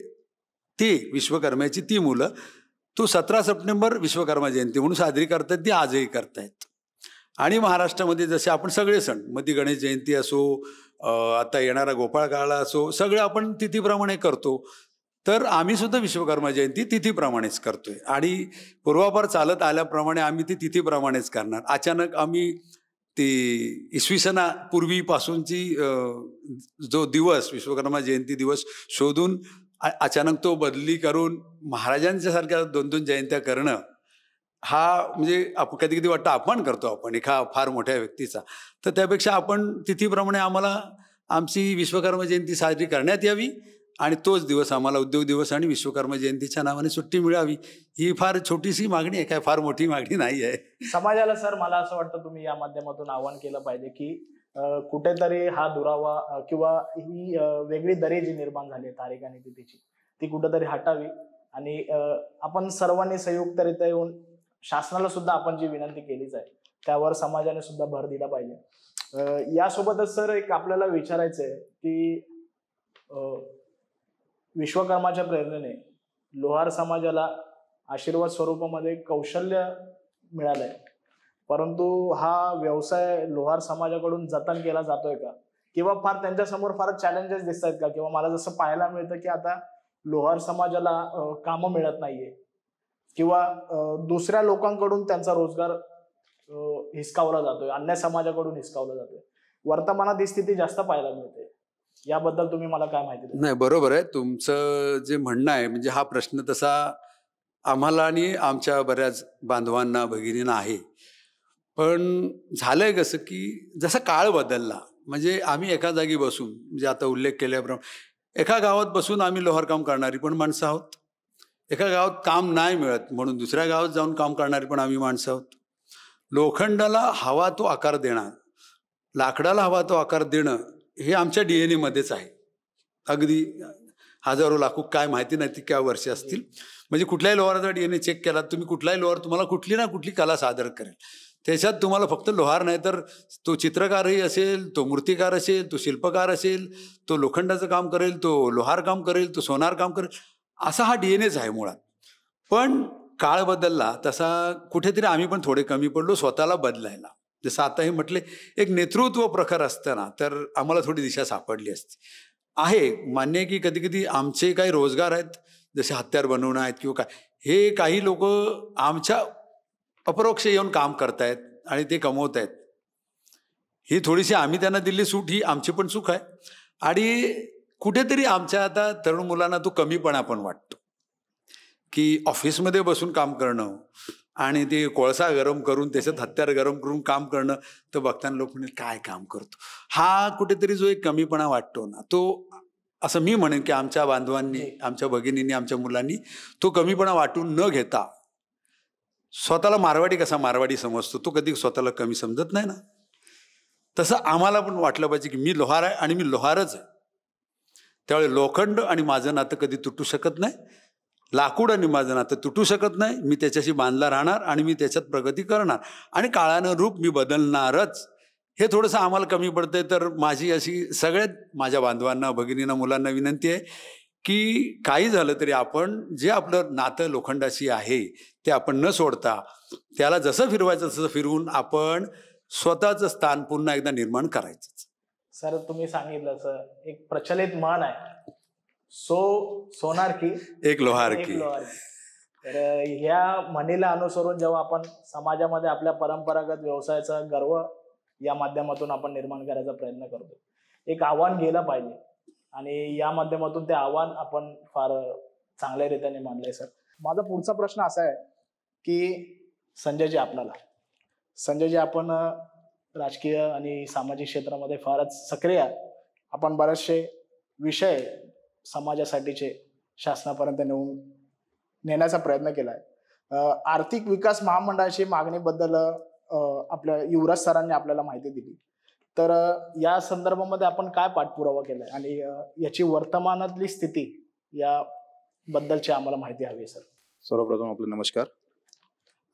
ते विश्वकर्म्याची ती मुलं तो 17 सप्टेंबर विश्वकर्मा जयंती म्हणून साजरी करतात, ती आजही करतायत. आणि महाराष्ट्रामध्ये जसे आपण सगळे सण, मग ती गणेश जयंती असो, आता येणारा गोपाळकाळा असो, सगळे आपण तिथीप्रमाणे करतो. तर आम्ही सुद्धा विश्वकर्मा जयंती तिथीप्रमाणेच करतोय, आणि पूर्वापार चालत आल्याप्रमाणे आम्ही ती तिथीप्रमाणेच करणार. अचानक आम्ही ती इसवी सणापूर्वीपासूनची जो दिवस विश्वकर्मा जयंती दिवस शोधून अचानक तो बदली करून महाराजांच्या सारख्या 2-2 जयंत्या करणं, हा म्हणजे आपण कधी कधी वाटतं अपमान करतो आपण एका फार मोठ्या व्यक्तीचा. तर त्यापेक्षा आपण तिथीप्रमाणे आम्हाला आमची विश्वकर्मा जयंती साजरी करण्यात यावी, आणि तोच दिवस आम्हाला उद्योग दिवस आणि विश्वकर्मा जयंतीच्या नावाने सुट्टी मिळावी. ही फार छोटीशी मागणी आहे, काय फार मोठी मागणी नाही आहे. समाजाला सर मला असं वाटतं तुम्ही या माध्यमातून आवाहन केलं पाहिजे की कुठेतरी हा दुरावा किंवा ही वेगळी दरी जी निर्माण झाली आहे तारीख आणि तिथीची, ती कुठेतरी हटावी, आणि आपण सर्वांनी संयुक्तरित्या येऊन शासनाला सुद्धा आपण जी विनंती केलीच आहे त्यावर समाजाने सुद्धा भर दिला पाहिजे. यासोबतच सर एक आपल्याला विचारायचं आहे की विश्वकर्माच्या प्रेरणेने लोहार समाजाला आशीर्वाद स्वरूपामध्ये कौशल्य मिळालंय, परंतु हा व्यवसाय लोहार समाजाकडून जतन केला जातोय का, किंवा फार त्यांच्यासमोर फार चॅलेंजेस दिसत आहेत का? किंवा मला जसं पाहायला मिळतं की आता लोहार समाजाला कामं मिळत नाहीये, किंवा दुसऱ्या लोकांकडून त्यांचा रोजगार हिसकावला जातोय, अन्य समाजाकडून हिसकावला जातोय. वर्तमानात ही स्थिती जास्त पाहायला मिळते. याबद्दल तुम्ही मला काय माहिती द्या? नाही, बरोबर आहे तुमचं जे म्हणणं आहे. म्हणजे हा प्रश्न तसा आम्हाला आणि आमच्या बऱ्याच बांधवांना, भगिनींना आहे. पण झालंय कसं की जसा काळ बदलला, म्हणजे आम्ही एका जागी बसून, म्हणजे आता उल्लेख केल्याप्रमाणे एका गावात बसून आम्ही लोहार काम करणारी पण माणसं आहोत. एका गावात काम नाही मिळत म्हणून दुसऱ्या गावात जाऊन काम करणारी पण आम्ही माणसं आहोत. लोखंडाला हवा तो आकार देणार, लाकडाला हवा तो आकार देणं, हे आमच्या DNA मध्येच आहे. अगदी हजारो लाखो काय माहिती नाही ती काय वर्षे असतील. म्हणजे कुठल्याही लोहाराचा DNA चेक केला तुम्ही, कुठलाही लोहार तुम्हाला कुठली ना कुठली कला सादर करेल. त्याच्यात तुम्हाला फक्त लोहार नाही तर तो चित्रकारही असेल, तो मूर्तिकार असेल, तो शिल्पकार असेल, तो लोखंडाचं काम करेल, तो लोहार काम करेल, तो सोनार काम करेल, असा हा DNAच आहे मुळात. पण काळ बदलला तसा कुठेतरी आम्ही पण थोडे कमी पडलो स्वतःला बदलायला. जसं आता हे म्हटले, एक नेतृत्व प्रखर असताना तर आम्हाला थोडी दिशा सापडली असती. आहे मान्य आहे की कधी कधी आमचे काही रोजगार आहेत, जसे हत्यार बनवणं आहेत किंवा काय, हे काही लोक आमच्या अपरोक्ष येऊन काम करतायत आणि ते कमवत आहेत. ही थोडीशी आम्ही त्यांना दिली सूट, ही आमची पण चूक आहे. आणि कुठेतरी आमच्या आता तरुण मुलांना तो कमीपणा पण वाटतो की ऑफिसमध्ये बसून काम करणं आणि ते कोळसा गरम करून त्याच्यात हत्यार गरम करून काम करणं, तर बघताना लोक म्हणेल काय काम करतो. हा कुठेतरी जो एक कमीपणा वाटतो ना, तो असं मी म्हणेन की आमच्या बांधवांनी, आमच्या भगिनींनी, आमच्या मुलांनी तो कमीपणा वाटून न घेता, स्वतःला मारवाडी कसा मारवाडी समजतो, तो कधी स्वतःला कमी समजत नाही ना, तसं आम्हाला पण वाटलं पाहिजे की मी लोहार आहे आणि मी लोहारच आहे. त्यावेळी लोखंड आणि माझं नातं कधी तुटू शकत नाही, लाकूड आणि माझं नातं तुटू शकत नाही. मी त्याच्याशी बांधला राहणार आणि मी त्याच्यात प्रगती करणार आणि काळानं रूप मी बदलणारच. हे थोडंसं आम्हाला कमी पडतंय. तर माझी अशी सगळ्यात माझ्या बांधवांना, भगिनींना, मुलांना विनंती आहे की काही झालं तरी आपण जे आपलं नातं लोखंडाशी आहे ते आपण न सोडता त्याला जसं फिरवायचं तसं फिरवून आपण स्वतःचं स्थान पुन्हा एकदा निर्माण करायचं. सर तुम्ही सांगितलं सर, एक प्रचलित म्हण आहे, सोनार की एक लोहार की. तर ह्या म्हणीला अनुसरून जेव्हा आपण समाजामध्ये आपल्या परंपरागत व्यवसायाचा गर्व या माध्यमातून आपण निर्माण करायचा प्रयत्न करतो, एक आव्हान गेलं पाहिजे आणि या माध्यमातून ते आव्हान आपण फार चांगल्या रीतीने मांडलंय. सर माझा पुढचा प्रश्न असा आहे की संजयजी आपण राजकीय आणि सामाजिक क्षेत्रामध्ये फारच सक्रिय आहे. आपण बरेचसे विषय समाजासाठीचे शासनापर्यंत नेण्याचा प्रयत्न केलाय. आर्थिक विकास महामंडळाची मागणीबद्दल आपल्या युवराज सरांनी आपल्याला माहिती दिली, तर या संदर्भामध्ये आपण काय पाठपुरावा केलाय आणि याची वर्तमानातली स्थिती या बद्दलची आम्हाला माहिती हवी सर. सर्वप्रथम आपलं नमस्कार.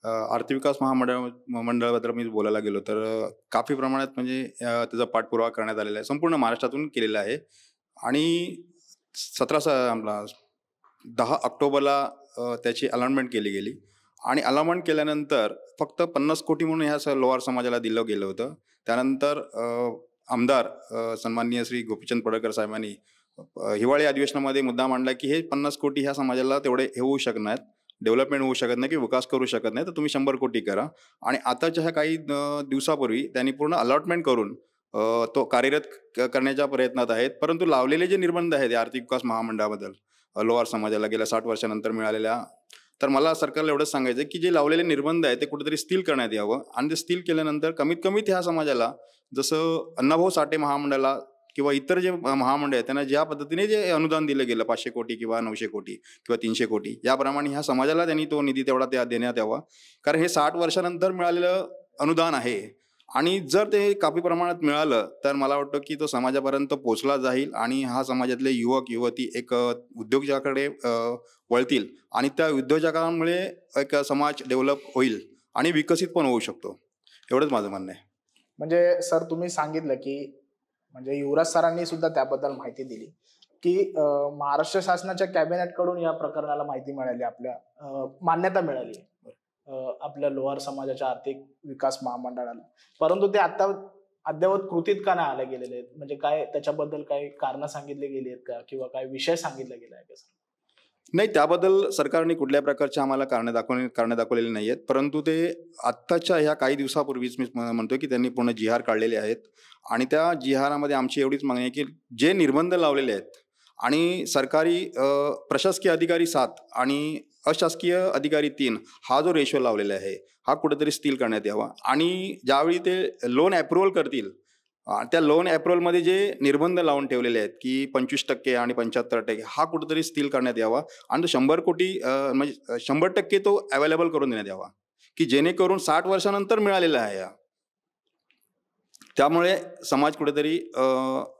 आर्थिक विकास मंडळाबद्दल मी बोलायला गेलो तर काफी प्रमाणात म्हणजे त्याचा पाठपुरावा करण्यात आलेला आहे, संपूर्ण महाराष्ट्रातून केलेला आहे. आणि 10 ऑक्टोबरला त्याची अलॉटमेंट केली गेली आणि अलॉटमेंट केल्यानंतर फक्त 50 कोटी म्हणून ह्या लोहार समाजाला दिलं गेलं होतं. त्यानंतर आमदार सन्माननीय श्री गोपीचंद पडळकर साहेबांनी हिवाळी अधिवेशनामध्ये मुद्दा मांडला की हे 50 कोटी ह्या समाजाला तेवढे हे होऊ शकत नाहीत, डेव्हलपमेंट होऊ शकत नाही की विकास करू शकत नाही, तर तुम्ही 100 कोटी करा. आणि आताच्या ह्या काही दिवसापूर्वी त्यांनी पूर्ण अलॉटमेंट करून तो कार्यरत करण्याच्या प्रयत्नात आहेत. परंतु लावलेले जे निर्बंध आहेत आर्थिक विकास महामंडळाबद्दल लोहार समाजाला गेल्या 60 वर्षानंतर मिळालेल्या, तर मला सरकारला एवढंच सांगायचं की जे लावलेले निर्बंध आहेत ते कुठेतरी स्थिल करण्यात यावं. आणि ते स्थिल केल्यानंतर कमीत कमी ह्या समाजाला, जसं अण्णाभाऊ साठे महामंडळाला किंवा इतर जे महामंडळ आहेत त्यांना ज्या पद्धतीने जे अनुदान दिलं गेलं 500 कोटी किंवा 900 कोटी किंवा 300 कोटी, याप्रमाणे ह्या समाजाला त्यांनी तो निधी तेवढा देण्यात यावा. कारण हे 60 वर्षानंतर मिळालेलं अनुदान आहे आणि जर ते काफी प्रमाणात मिळालं तर मला वाटतं की तो समाजापर्यंत पोहोचला जाईल आणि हा समाजातले युवक युवती एक उद्योजकाकडे वळतील आणि त्या उद्योजकांमुळे एक समाज डेव्हलप होईल आणि विकसित पण होऊ शकतो. एवढंच माझं म्हणणं आहे. म्हणजे सर तुम्ही सांगितलं की म्हणजे युवराज सरांनी सुद्धा त्याबद्दल माहिती दिली की महाराष्ट्र शासनाच्या कॅबिनेट कडून या प्रकरणाला माहिती मिळाली, आपल्या मान्यता मिळाली आपल्या लोहार समाजाच्या आर्थिक विकास महामंडळाला, परंतु ते आता अद्यावत कृतीत का नाही आले गेलेले आहेत? म्हणजे काय त्याच्याबद्दल काही कारण सांगितले गेली आहेत का किंवा काय विषय सांगितला गेला आहे का सर? नाही, त्याबद्दल सरकारने कुठल्या प्रकारचे आम्हाला कारण दाखवलेले नाही आहेत. परंतु ते आत्ताच्या ह्या काही दिवसापूर्वीच मी म्हणतोय की त्यांनी पूर्ण जिहार काढलेले आहेत आणि त्या जिहारामध्ये आमची एवढीच मागणी आहे की जे निर्बंध लावलेले आहेत आणि सरकारी प्रशासकीय अधिकारी 7 आणि अशासकीय अधिकारी 3 हा जो रेशो लावलेला आहे हा कुठेतरी स्थिर करण्यात यावा. आणि ज्यावेळी ते लोन अप्रुव्हल करतील त्या लोन अप्रुव्हलमध्ये जे निर्बंध लावून ठेवलेले आहेत की 25% आणि 75% हा कुठेतरी स्थिर करण्यात यावा आणि तो 100 कोटी म्हणजे 100% तो अवेलेबल करून देण्यात यावा की जेणेकरून 60 वर्षानंतर मिळालेला आहे. त्यामुळे समाज कुठेतरी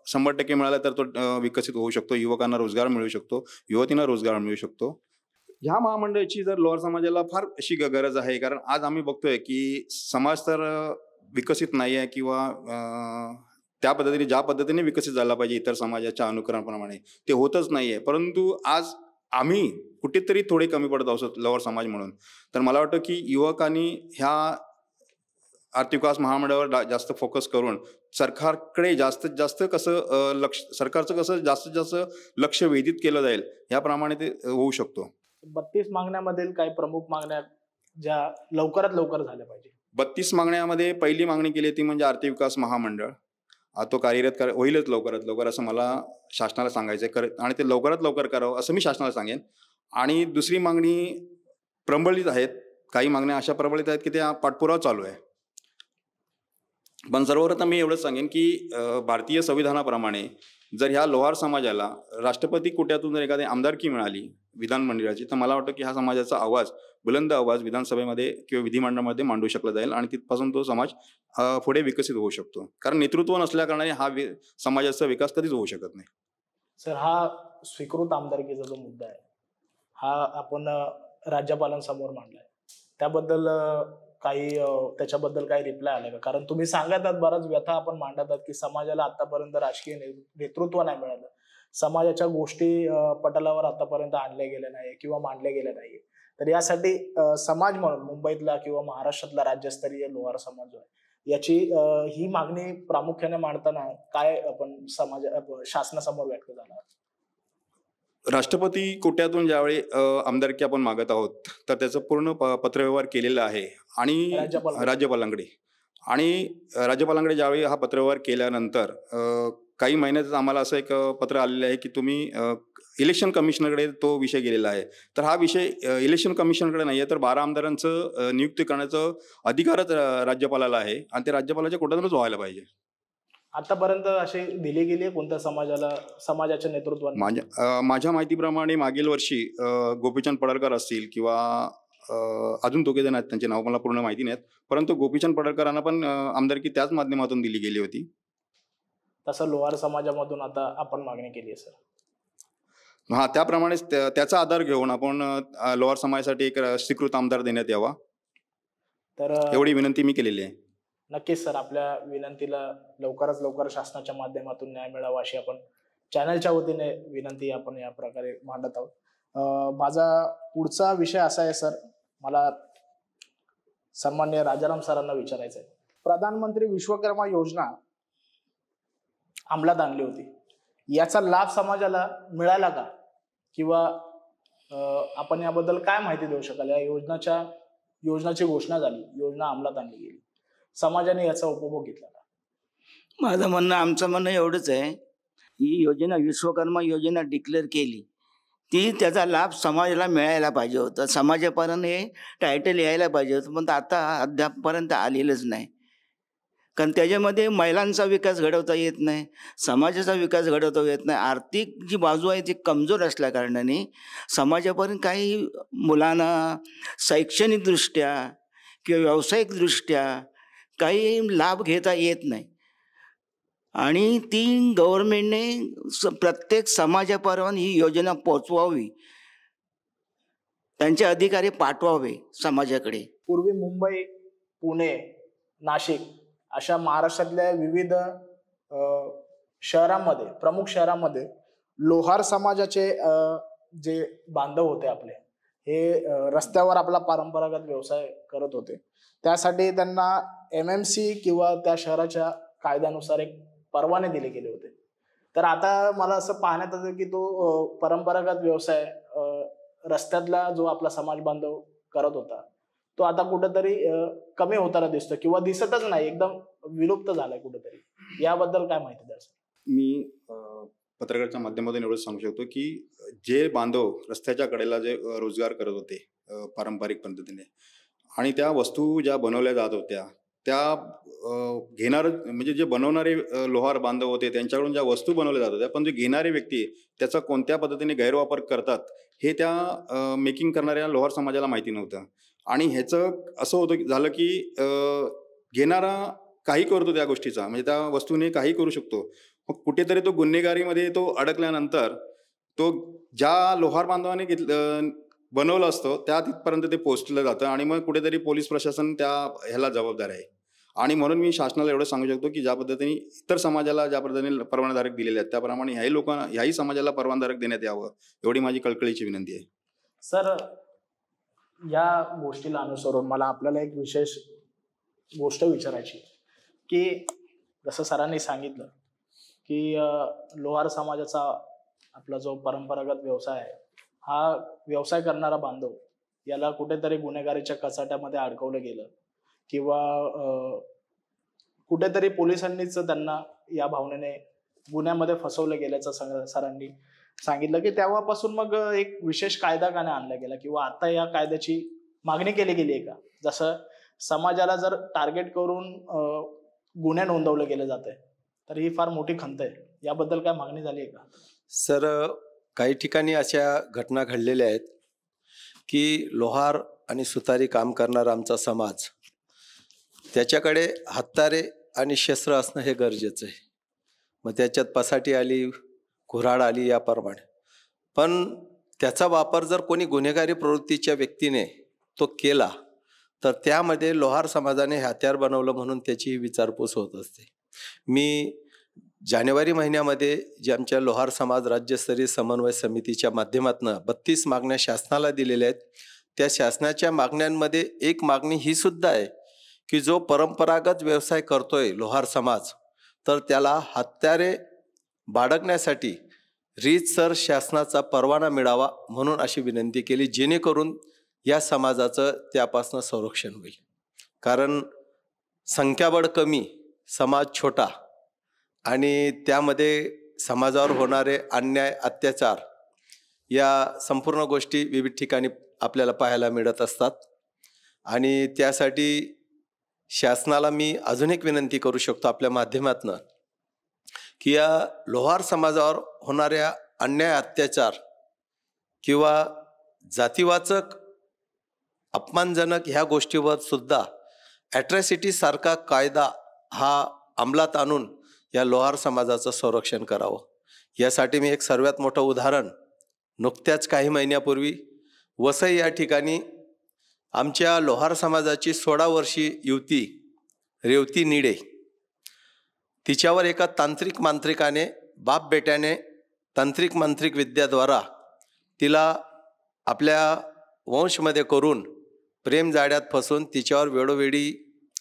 100% मिळाला तर तो विकसित होऊ शकतो, युवकांना रोजगार मिळू शकतो, युवतींना रोजगार मिळू शकतो. ह्या महामंडळाची जर लोहार समाजाला फार अशी गरज आहे, कारण आज आम्ही बघतोय की समाज तर विकसित नाही आहे किंवा त्या पद्धतीने ज्या पद्धतीने विकसित झाला पाहिजे इतर समाजाच्या अनुकरणाप्रमाणे ते होतच नाहीये. परंतु आज आम्ही कुठेतरी थोडे कमी पडत आहोत लोहार समाज म्हणून. तर मला वाटतं की युवकांनी ह्या आर्थिक विकास महामंडळावर जास्त फोकस करून सरकारकडे जास्तीत जास्त कसं सरकारचं कसं जास्तीत जास्त लक्ष वेधित केलं जाईल याप्रमाणे ते होऊ शकतो. 32 मागण्यामधील काही प्रमुख मागण्या ज्या लवकरात लवकर झाल्या पाहिजे. 32 मागण्यामध्ये पहिली मागणी केली ती म्हणजे आर्थिक विकास महामंडळ. तो कार्यरत होईलच लवकरात लवकर असं मला शासनाला सांगायचं आहे, आणि ते लवकरात लवकर करावं असं मी शासनाला सांगेन. आणि दुसरी मागणी प्रबलित आहेत, काही मागण्या अशा प्रबलित आहेत की त्या पाठपुरावा चालू आहे. पण सर्वप्रथम मी एवढंच सांगेन की भारतीय संविधानाप्रमाणे जर ह्या लोहार समाजाला राष्ट्रपती कोट्यातून जर एखादी आमदारकी मिळाली विधानमंडळाची, तर मला वाटतं की हा समाजाचा आवाज, बुलंद आवाज विधानसभेमध्ये किंवा विधिमंडळामध्ये मांडू शकला जाईल आणि तिथपासून तो समाज पुढे विकसित होऊ शकतो. कारण नेतृत्व नसल्या कारणाने हा समाजाचा विकास कधीच होऊ शकत नाही. सर, हा स्वीकृत आमदारकीचा जो मुद्दा आहे हा आपण राज्यपालांसमोर मांडलाय, त्याबद्दल त्याच्याबद्दल काही रिप्लाय आला का? कारण तुम्ही सांगत आहात, बराच व्यथा आपण मांडत आहात की समाजाला आतापर्यंत राजकीय नेतृत्व नाही मिळालं, समाजाच्या गोष्टी पटलावर आतापर्यंत आणल्या गेल्या नाही किंवा मांडल्या गेल्या नाही. तर यासाठी समाज म्हणून मुंबईतला किंवा महाराष्ट्रातला राज्यस्तरीय लोहार समाज जो आहे याची ही मागणी प्रामुख्याने मांडताना काय आपण शासनासमोर व्यक्त झाला? राष्ट्रपती कोट्यातून ज्यावेळी आमदारकी आपण मागत आहोत तर त्याचं पूर्ण पत्रव्यवहार केलेला आहे आणि राज्यपालांकडे ज्यावेळी हा पत्रव्यवहार केल्यानंतर काही महिन्यातच आम्हाला असं एक पत्र आलेलं आहे की तुम्ही इलेक्शन कमिशनरकडे तो विषय गेलेला आहे. तर हा विषय इलेक्शन कमिशनरकडे नाही आहे, तर 12 आमदारांचं नियुक्ती करण्याचं अधिकारच राज्यपालाला आहे आणि ते राज्यपालाच्या कोट्यातूनच व्हायला पाहिजे. आतापर्यंत असे दिले गेले कोणत्या समाजाच्या नेतृत्वाने? माझ्या माहितीप्रमाणे मागील वर्षी गोपीचंद पडळकर असतील किंवा अजून दोघे जण आहेत, त्यांचे नाव मला पूर्ण माहिती नाहीत, परंतु गोपीचंद पडळकरांना पण आमदारकी त्याच माध्यमातून दिली गेली होती. तसं लोहार समाजामधून आता आपण मागणी केली आहे सर. हा, त्याप्रमाणेच त्याचा आधार घेऊन आपण लोहार समाजासाठी एक स्वीकृत आमदार देण्यात यावा, तर एवढी विनंती मी केलेली आहे. नक्कीच सर, आपल्या विनंतीला लवकरात लवकर शासनाच्या माध्यमातून न्याय मिळावा अशी आपण चॅनलच्या वतीने विनंती आपण या प्रकारे मांडत आहोत. माझा पुढचा विषय असा आहे सर, मला सन्माननीय राजाराम सरांना विचारायचं आहे. प्रधानमंत्री विश्वकर्मा योजना अंमलात आणली होती, याचा लाभ समाजाला मिळाला का? किंवा आपण याबद्दल काय माहिती देऊ शकाल? या योजनाची घोषणा झाली, योजना अंमलात आणली गेली, समाजाने याचा उपभोग घेतला का? माझं आमचं म्हणणं एवढंच आहे, ही योजना विश्वकर्मा योजना डिक्लेअर केली ती त्याचा लाभ समाजाला मिळायला पाहिजे होता, समाजापर्यंत हे टायटल यायला पाहिजे होतं, पण आता अद्यापपर्यंत आलेलंच नाही. कारण त्याच्यामध्ये महिलांचा विकास घडवता येत नाही, समाजाचा विकास घडवता येत नाही. आर्थिक जी बाजू आहे ती कमजोर असल्या कारणाने समाजापर्यंत काही मुलांना शैक्षणिकदृष्ट्या किंवा व्यावसायिकदृष्ट्या काही लाभ घेता येत नाही. आणि ती गव्हर्नमेंटने प्रत्येक समाजापर्यंत ही योजना पोचवावी, त्यांचे अधिकारी पाठवावे समाजाकडे. पूर्वी मुंबई, पुणे, नाशिक अशा महाराष्ट्रातल्या विविध शहरांमध्ये, प्रमुख शहरांमध्ये लोहार समाजाचे जे बांधव होते आपले, हे रस्त्यावर आपला परंपरागत व्यवसाय करत होते. त्यासाठी त्यांना MMC किंवा त्या शहराच्या कायद्यानुसार एक परवाने दिले गेले होते. तर आता मला असं पाहण्यात येतं की तो परंपरागत व्यवसाय रस्त्यातला जो आपला समाज बांधव करत होता तो आता कुठेतरी कमी होताना दिसतो किंवा दिसतच नाही, एकदम विलुप्त झालाय कुठेतरी. याबद्दल काय माहिती द्या सर? मी पत्रकाराच्या माध्यमातून एवढंच सांगू शकतो की जे बांधव रस्त्याच्या कडेला जे रोजगार करत होते पारंपरिक पद्धतीने, आणि त्या वस्तू ज्या बनवल्या जात होत्या त्या म्हणजे जे बनवणारे लोहार बांधव होते त्यांच्याकडून ज्या वस्तू बनवल्या जात होत्या, पण जे घेणारे व्यक्ती त्याचा कोणत्या पद्धतीने गैरवापर करतात हे त्या मेकिंग करणाऱ्या लोहार समाजाला माहिती नव्हतं. आणि ह्याचं असं होतं झालं की घेणारा काही करतो त्या गोष्टीचा, म्हणजे त्या वस्तूने काही करू शकतो, मग कुठेतरी तो गुन्हेगारीमध्ये तो अडकल्यानंतर तो ज्या लोहार बांधवाने बनवलं असतं त्या तिथपर्यंत ते पोहोचलं जातं आणि मग कुठेतरी पोलीस प्रशासन त्या ह्याला जबाबदार आहे. आणि म्हणून मी शासनाला एवढं सांगू शकतो की ज्या पद्धतीने इतर समाजाला ज्या पद्धतीने परवानाधारक दिलेले आहेत त्याप्रमाणे ह्याही समाजाला परवानाधारक देण्यात यावं, एवढी माझी कळकळीची विनंती आहे. सर, या गोष्टीला अनुसरून मला आपल्याला एक विशेष गोष्ट विचारायची की जसं सरांनी सांगितलं की लोहार समाजाचा आपला जो परंपरागत व्यवसाय आहे, हा व्यवसाय करणारा बांधव याला कुठेतरी गुन्हेगारीच्या कचाट्यामध्ये अडकवलं गेलं. किंवा कुठेतरी पोलिसांनीच त्यांना या भावनेने गुन्ह्यामध्ये फसवलं गेल्याचं सरांनी सांगितलं, की तेव्हापासून मग एक विशेष कायदा का नाही आणला गेला किंवा आता या कायद्याची मागणी केली गेली आहे का? जसं समाजाला जर टार्गेट करून गुन्हे नोंदवले गेले जाते तर ही फार मोठी खंत आहे. याबद्दल काय मागणी झाली आहे का? सर, काही ठिकाणी अशा घटना घडलेल्या आहेत की लोहार आणि सुतारी काम करणारा आमचा समाज, त्याच्याकडे हत्यारे आणि शस्त्र असणं हे गरजेचं आहे. मग त्याच्यात पसाटी आली, कुऱ्हाड आली याप्रमाणे. पण त्याचा वापर जर कोणी गुन्हेगारी प्रवृत्तीच्या व्यक्तीने तो केला तर त्यामध्ये लोहार समाजाने हत्यार बनवलं म्हणून त्याची विचारपूस होत असते. मी जानेवारी महिन्यामध्ये जे आमच्या लोहार समाज राज्यस्तरीय समन्वय समितीच्या माध्यमातून 32 मागण्या शासनाला दिलेल्या आहेत. त्या शासनाच्या मागण्यांमध्ये एक मागणी ही सुद्धा आहे की जो परंपरागत व्यवसाय करतोय लोहार समाज, तर त्याला हत्यारे बाळगण्यासाठी रीतसर शासनाचा परवाना मिळावा म्हणून अशी विनंती केली, जेणेकरून या समाजाचं त्यापासून संरक्षण होईल. कारण संख्याबळ कमी, समाज छोटा आणि त्यामध्ये समाजावर होणारे अन्याय अत्याचार या संपूर्ण गोष्टी विविध ठिकाणी आपल्याला पाहायला मिळत असतात. आणि त्यासाठी शासनाला मी अजून एक विनंती करू शकतो आपल्या माध्यमातून की या लोहार समाजावर होणाऱ्या अन्याय अत्याचार किंवा जातीवाचक अपमानजनक ह्या गोष्टीवर सुद्धा ॲट्रॉसिटी सारखा कायदा हा अंमलात आणून या लोहार समाजाचं संरक्षण करावं. यासाठी मी एक सर्वात मोठं उदाहरण, नुकत्याच काही महिन्यापूर्वी वसई या ठिकाणी आमच्या लोहार समाजाची 16 वर्षीय युवती रेवती निडे, तिच्यावर एका तांत्रिक मांत्रिकाने, बाप बेट्याने तांत्रिक मांत्रिक विद्याद्वारा तिला आपल्या वंशमध्ये करून प्रेम जाळ्यात फसून तिच्यावर वेळोवेळी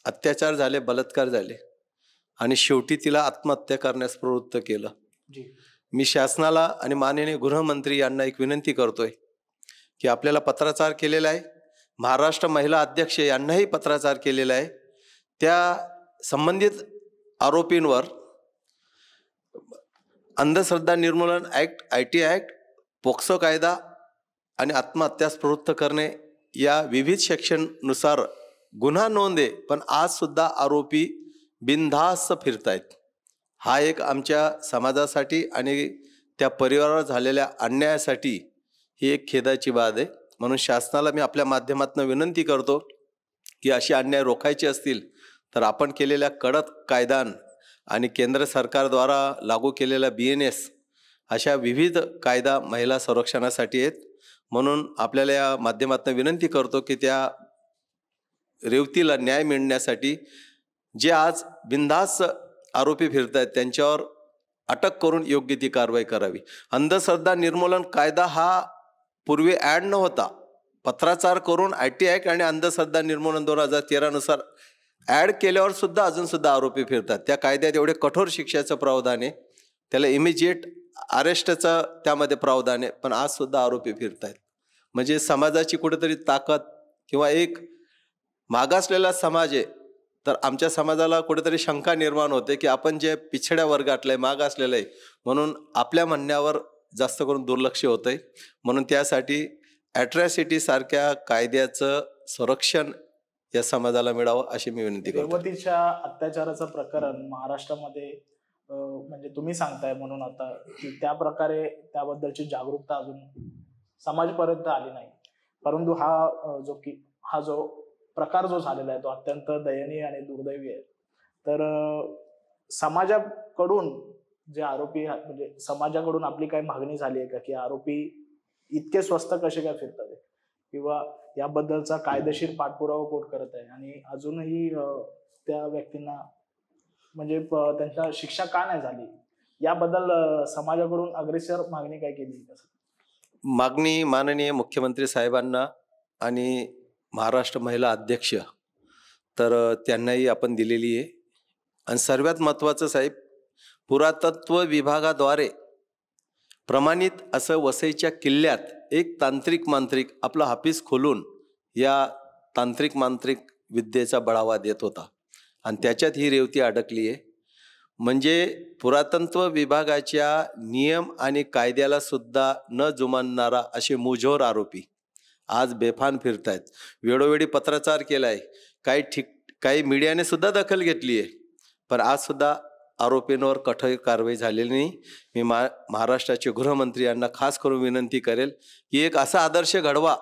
अत्याचार झाले, बलात्कार झाले आणि शेवटी तिला आत्महत्या करण्यास प्रवृत्त केलं. मी शासनाला आणि माननीय गृहमंत्री यांना एक विनंती करतोय की आपल्याला पत्राचार केलेला आहे, महाराष्ट्र महिला अध्यक्ष यांनाही पत्राचार केलेला आहे. त्या संबंधित आरोपींवर अंधश्रद्धा निर्मूलन ॲक्ट, IT ॲक्ट, पोक्सो कायदा आणि आत्महत्यास प्रवृत्त करणे या विविध सेक्शननुसार गुन्हा नोंद आहे. पण आज सुद्धा आरोपी बिनधास्त फिरतायत. हा एक आमच्या समाजासाठी आणि त्या परिवारावर झालेल्या अन्यायासाठी ही एक खेदाची बाब आहे. म्हणून शासनाला मी आपल्या माध्यमातून विनंती करतो की अशी अन्याय रोखायचे असतील तर आपण केलेल्या कडक कायदा आणि केंद्र सरकारद्वारा लागू केलेल्या BNS अशा विविध कायदा महिला संरक्षणासाठी आहेत. म्हणून आपल्याला या माध्यमातून विनंती करतो की त्या रेवतीला न्याय मिळण्यासाठी जे आज बिनधास्त आरोपी फिरत आहेत त्यांच्यावर अटक करून योग्य ती कारवाई करावी. अंधश्रद्धा निर्मूलन कायदा हा पूर्वी ॲड न होता पत्राचार करून IT ॲक्ट आणि अंधश्रद्धा निर्मूलन 2013 नुसार ॲड केल्यावर सुद्धा अजून सुद्धा आरोपी फिरतात. त्या कायद्यात एवढे कठोर शिक्षाचं प्रावधान आहे, त्याला इमिजिएट अरेस्टचं त्यामध्ये प्रावधान आहे, पण आज सुद्धा आरोपी फिरत आहेत. म्हणजे समाजाची कुठेतरी ताकद किंवा एक मागासलेला समाज आहे, तर आमच्या समाजाला कुठेतरी शंका निर्माण होते की आपण जे पिछड्या वर्गातलं आहे, मागासलेलं आहे, म्हणून आपल्या म्हणण्यावर जास्त करून दुर्लक्ष होतंय. म्हणून त्यासाठी ॲट्रॉसिटी सारख्या कायद्याचं संरक्षण या समाजाला मिळावं अशी मी विनंती करतो. रेवतीच्या अत्याचाराचं प्रकरण महाराष्ट्रामध्ये म्हणजे तुम्ही सांगताय म्हणून आता की त्या प्रकारे त्याबद्दलची जागरूकता अजून समाजपर्यंत आली नाही. परंतु हा जो प्रकार जो झालेला आहे तो अत्यंत दयनीय आणि दुर्दैवी आहे. तर समाजाकडून जे आरोपी म्हणजे समाजाकडून आपली काही मागणी झाली आहे का की आरोपी इतके स्वस्त कसे काय फिरतात किंवा याबद्दलचा कायदेशीर पाठपुरावा कोण करत आहे आणि अजूनही त्या व्यक्तींना म्हणजे त्यांच्या शिक्षा का नाही झाली याबद्दल समाजाकडून अग्रेसर मागणी काय केली? मागणी माननीय मुख्यमंत्री साहेबांना आणि महाराष्ट्र महिला अध्यक्ष तर त्यांनाही आपण दिलेली आहे. आणि सर्वात महत्त्वाचं साहेब, पुरातत्व विभागाद्वारे प्रमाणित असं वसईच्या किल्ल्यात एक तांत्रिक मांत्रिक आपला हाफिस खोलून या तांत्रिक मांत्रिक विद्येचा बढावा देत होता आणि त्याच्यात ही रेवती अडकली आहे. म्हणजे पुरातत्व विभागाच्या नियम आणि कायद्याला सुद्धा न जुमानणारा असे मुजोर आरोपी आज बेफान फिरतायत. वेळोवेळी पत्राचार केलाय, काही मीडियाने सुद्धा दखल घेतली आहे, पण आज सुद्धा आरोपींवर कठोर कारवाई झालेली नाही. मी महाराष्ट्राचे गृहमंत्री यांना खास करून विनंती करेल की एक असा आदर्श घडवा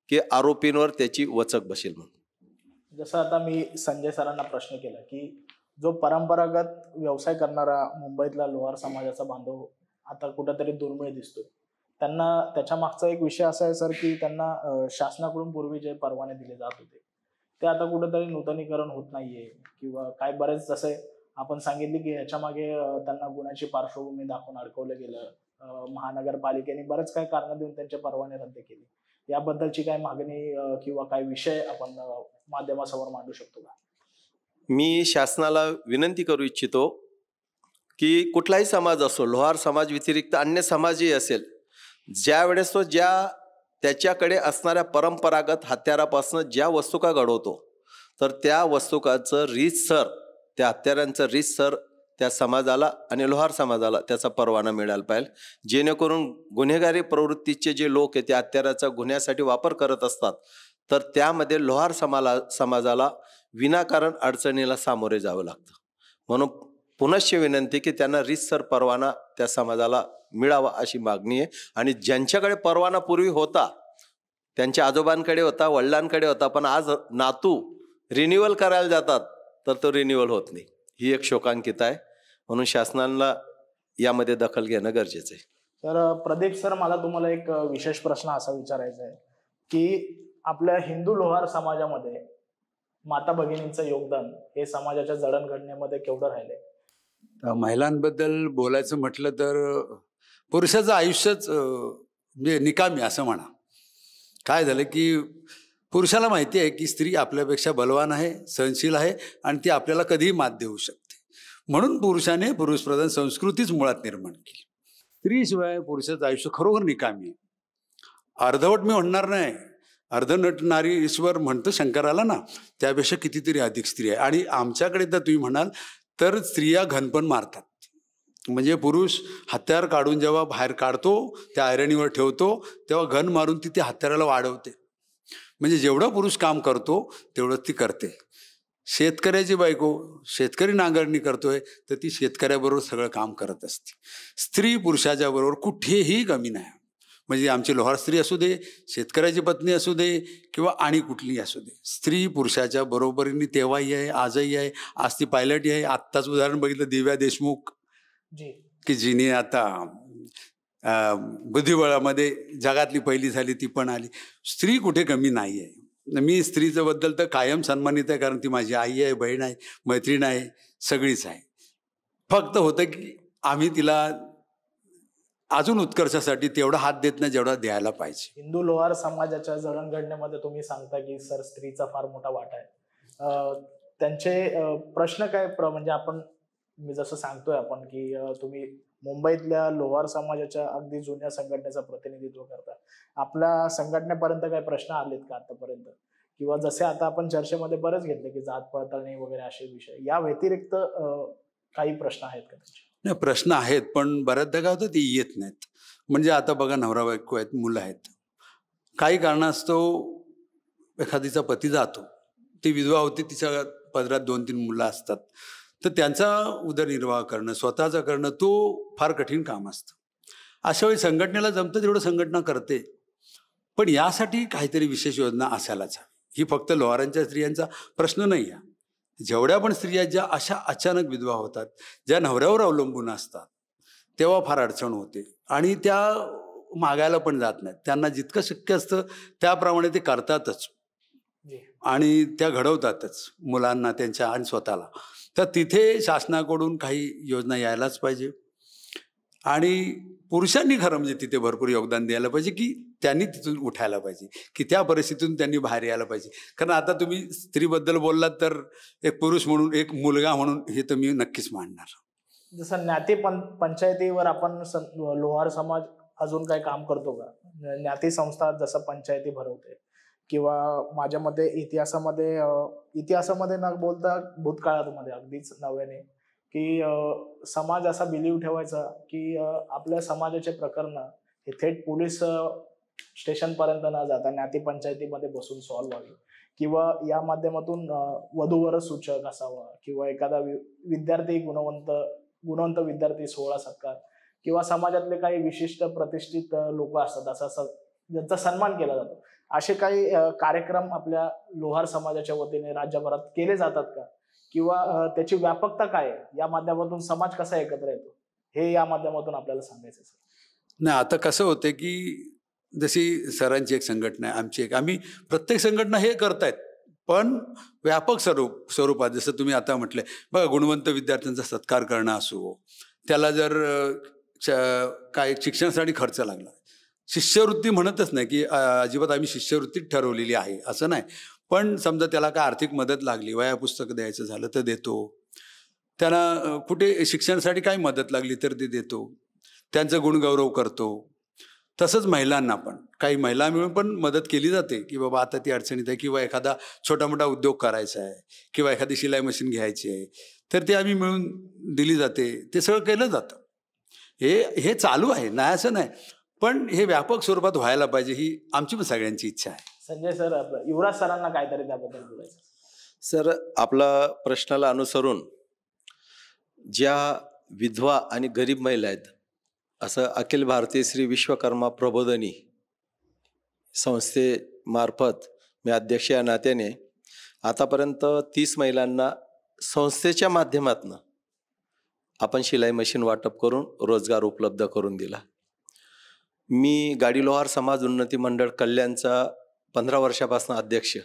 की आरोपींवर त्याची वचक बसेल म्हणून. जसं आता मी संजय सरांना प्रश्न केला की जो परंपरागत व्यवसाय करणारा मुंबईतला लोहार समाजाचा बांधव आता कुठेतरी दुर्मिळ दिसतोय, त्यांना त्याच्या मागचा एक विषय असा आहे सर की त्यांना शासनाकडून पूर्वी जे परवाने दिले जात होते ते आता कुठेतरी नूतनीकरण होत नाहीये, किंवा काय बरेच जसे आपण सांगितले की ह्याच्या मागे त्यांना गुन्ह्याची पार्श्वभूमी दाखवून अडकवलं गेलं, महानगरपालिकेने बरेच काही कारण देऊन त्यांचे परवाने रद्द केले. याबद्दलची काय मागणी किंवा काय विषय आपण माध्यमासमोर मांडू शकतो का? मी शासनाला विनंती करू इच्छितो की कुठलाही समाज असो, लोहार समाज व्यतिरिक्त अन्य समाजही असेल, ज्या वेळेस तो त्याच्याकडे असणाऱ्या परंपरागत हत्यारापासून ज्या वस्तुका घडवतो, तर त्या वस्तुकाचं रीतसर, त्या हत्यारांचं रीतसर त्या समाजाला आणि लोहार समाजाला त्याचा परवाना मिळायला पाहिजे, जेणेकरून गुन्हेगारी प्रवृत्तीचे जे लोक आहे त्या हत्याराचा गुन्ह्यासाठी वापर करत असतात, तर त्यामध्ये लोहार समाजाला विनाकारण अडचणीला सामोरे जावं लागतं. म्हणून पुनश्च विनंती की त्यांना रीतसर परवाना त्या समाजाला मिळावा अशी मागणी आहे. आणि ज्यांच्याकडे परवाना पूर्वी होता, त्यांच्या आजोबांकडे होता, वडिलांकडे होता, पण आज नातू रिन्युअल करायला जातात तर तो रिन्युअल होत नाही, ही एक शोकांकित आहे. म्हणून शासनाला यामध्ये दखल घेणं गरजेचं आहे. तर प्रदीप सर, मला तुम्हाला एक विशेष प्रश्न असा विचारायचा आहे की आपल्या हिंदू लोहार समाजामध्ये माता भगिनींचं योगदान हे समाजाच्या जडणघडणीमध्ये केवढं राहिलंय? महिलांबद्दल बोलायचं म्हटलं तर पुरुषाचं आयुष्यच म्हणजे निकामी असं म्हणा. काय झालं की पुरुषाला माहिती आहे की स्त्री आपल्यापेक्षा बलवान आहे, सहनशील आहे आणि ती आपल्याला कधीही मात देऊ शकते. म्हणून पुरुषाने पुरुषप्रधान संस्कृतीच मुळात निर्माण केली. स्त्रीशिवाय पुरुषाचं आयुष्य खरोखर निकामी आहे. अर्धवट मी म्हणणार नाही, अर्धनट नारी ईश्वर म्हणतो शंकराला ना, त्यापेक्षा कितीतरी अधिक स्त्री आहे. आणि आमच्याकडे तर तुम्ही म्हणाल तर स्त्रिया घनपण मारतात. म्हणजे पुरुष हत्यार काढून जेव्हा बाहेर काढतो, त्या आयरणीवर ठेवतो, तेव्हा घन मारून ती त्या हत्याराला वाढवते. म्हणजे जेवढं पुरुष काम करतो तेवढंच ती करते. शेतकऱ्याची बायको शेतकरी नांगरणी करतोय तर ती शेतकऱ्याबरोबर सगळं काम करत असते. स्त्री पुरुषाच्या बरोबर कुठेही कमी नाही. म्हणजे आमची लोहार स्त्री असू दे, शेतकऱ्याची पत्नी असू दे किंवा आणि कुठलीही असू दे, स्त्री पुरुषाच्या बरोबरीने तेव्हाही आहे, आजही आहे. आज ती पायलटही आहे. आत्ताच उदाहरण बघितलं दिव्या देशमुख की जिने आता बुद्धिबळामध्ये जगातली पहिली झाली, ती पण आली. स्त्री कुठे कमी नाही आहे. मी स्त्रीचं बद्दल तर कायम सन्मानित आहे, कारण ती माझी आई आहे, बहीण आहे, मैत्रीण आहे, सगळीच आहे. फक्त होतं की आम्ही तिला अजून उत्कर्षासाठी तेवढा हात देत नाही जेवढा द्यायला पाहिजे. हिंदू लोहार समाजाच्या जडणघडणीमध्ये तुम्ही सांगता की सर स्त्रीचा फार मोठा वाटा आहे. त्यांचे प्रश्न काय म्हणजे आपण मी जसं सांगतोय आपण की तुम्ही मुंबईतल्या लोहार समाजाच्या अगदी जुन्या संघटनेचं प्रतिनिधित्व करता, आपल्या संघटनेपर्यंत काही प्रश्न आलेत का आतापर्यंत? किंवा जसे आता आपण चर्चेमध्ये बरेच घेतले की जात पडताळणी वगैरे असे विषय, या व्यतिरिक्त काही प्रश्न आहेत का त्यांचे? नाही, प्रश्न आहेत, पण बऱ्याचदा काय होतं ते येत नाहीत. म्हणजे आता बघा, नवरा बायको आहेत, मुलं आहेत, काही कारणास्तव एखादीचा पती जातो, ती विधवा होती, तिच्या पदरात 2-3 मुलं असतात, तर त्यांचा उदरनिर्वाह करणं, स्वतःचं करणं, तो फार कठीण काम असतं. अशा वेळी संघटनेला जमतं तेवढं संघटना करते, पण यासाठी काहीतरी विशेष योजना असायलाच हवी. ही फक्त लोहारांच्या स्त्रियांचा प्रश्न नाही आहे. जेवढ्या पण स्त्रिया ज्या अशा अचानक विधवा होतात, ज्या नवऱ्यावर अवलंबून असतात, तेव्हा फार अडचण होते आणि त्या मागायला पण जात नाहीत. त्यांना जितकं शक्य असतं त्याप्रमाणे ते करतातच आणि त्या घडवतातच मुलांना त्यांच्या आणि स्वतःला. तर तिथे शासनाकडून काही योजना यायलाच पाहिजे आणि पुरुषांनी खरं म्हणजे तिथे भरपूर योगदान द्यायला पाहिजे की त्यांनी तिथून उठायला पाहिजे, की त्या परिस्थितीतून त्यांनी बाहेर यायला पाहिजे. कारण आता तुम्ही स्त्रीबद्दल बोललात तर एक पुरुष म्हणून, एक मुलगा म्हणून हे तर मी नक्कीच मांडणार. जसं ज्ञाती पंचायतीवर आपण लोहार समाज अजून काही काम करतो का? ज्ञाती संस्था जसं पंचायती भरवते किंवा माझ्या मते इतिहासामध्ये न बोलता भूतकाळामध्ये अगदीच नव्याने की समाज असा बिलीव्ह ठेवायचा की आपल्या समाजाचे प्रकरण हे थेट पोलीस स्टेशन पर्यंत न जाता नातेपंचायतीमध्ये बसून सॉल्व्ह व्हावी, किंवा या माध्यमातून वधूवर सूचक असावा, किंवा एखादा विद्यार्थी गुणवंत विद्यार्थी 16 सत्कार, किंवा समाजातले काही विशिष्ट प्रतिष्ठित लोक असतात ज्यांचा सन्मान केला जातो, असे काही कार्यक्रम आपल्या लोहार समाजाच्या वतीने राज्यभरात केले जातात का, किंवा त्याची व्यापकता काय आहे, या माध्यमातून समाज कसा एकत्र येतो, हे या माध्यमातून आपल्याला सांगायचं सर. नाही, आता कसं होतं की जशी सरांची एक संघटना आहे, आमची एक, आम्ही प्रत्येक संघटना हे करतायत, पण व्यापक स्वरूपात जसं तुम्ही आता म्हटले बघा, गुणवंत विद्यार्थ्यांचा सत्कार करणं असो, त्याला जर काय शिक्षणासाठी खर्च लागला, शिष्यवृत्ती म्हणतच नाही की अजिबात आम्ही शिष्यवृत्तीच ठरवलेली आहे असं नाही, पण समजा त्याला काय आर्थिक मदत लागली, वह्या पुस्तकं द्यायचं झालं तर देतो, त्यांना कुठे शिक्षणासाठी काही मदत लागली तर ते देतो, त्यांचा गुणगौरव करतो. तसंच महिलांना पण काही महिला मिळून पण मदत केली जाते की बाबा आता ती अडचणीत आहे, किंवा एखादा छोटा मोठा उद्योग करायचा आहे, किंवा एखादी शिलाई मशीन घ्यायची आहे, तर ते आम्ही मिळून दिली जाते, ते सगळं केलं जातं. हे चालू आहे, नाही असं नाही, पण हे व्यापक स्वरूपात व्हायला पाहिजे, ही आमची पण सगळ्यांची इच्छा आहे. संजय सर, युवराज सरांना काहीतरी त्याबद्दल बोलायचं. सर, आपला प्रश्नाला अनुसरून ज्या विधवा आणि गरीब महिला आहेत, असं अखिल भारतीय श्री विश्वकर्मा प्रबोधिनी संस्थेमार्फत मी अध्यक्ष या नात्याने आतापर्यंत 30 महिलांना संस्थेच्या माध्यमातून आपण शिलाई मशीन वाटप करून रोजगार उपलब्ध करून दिला. मी गाडी लोहार समाज उन्नती मंडळ कल्याणचा 15 वर्षापासून अध्यक्ष.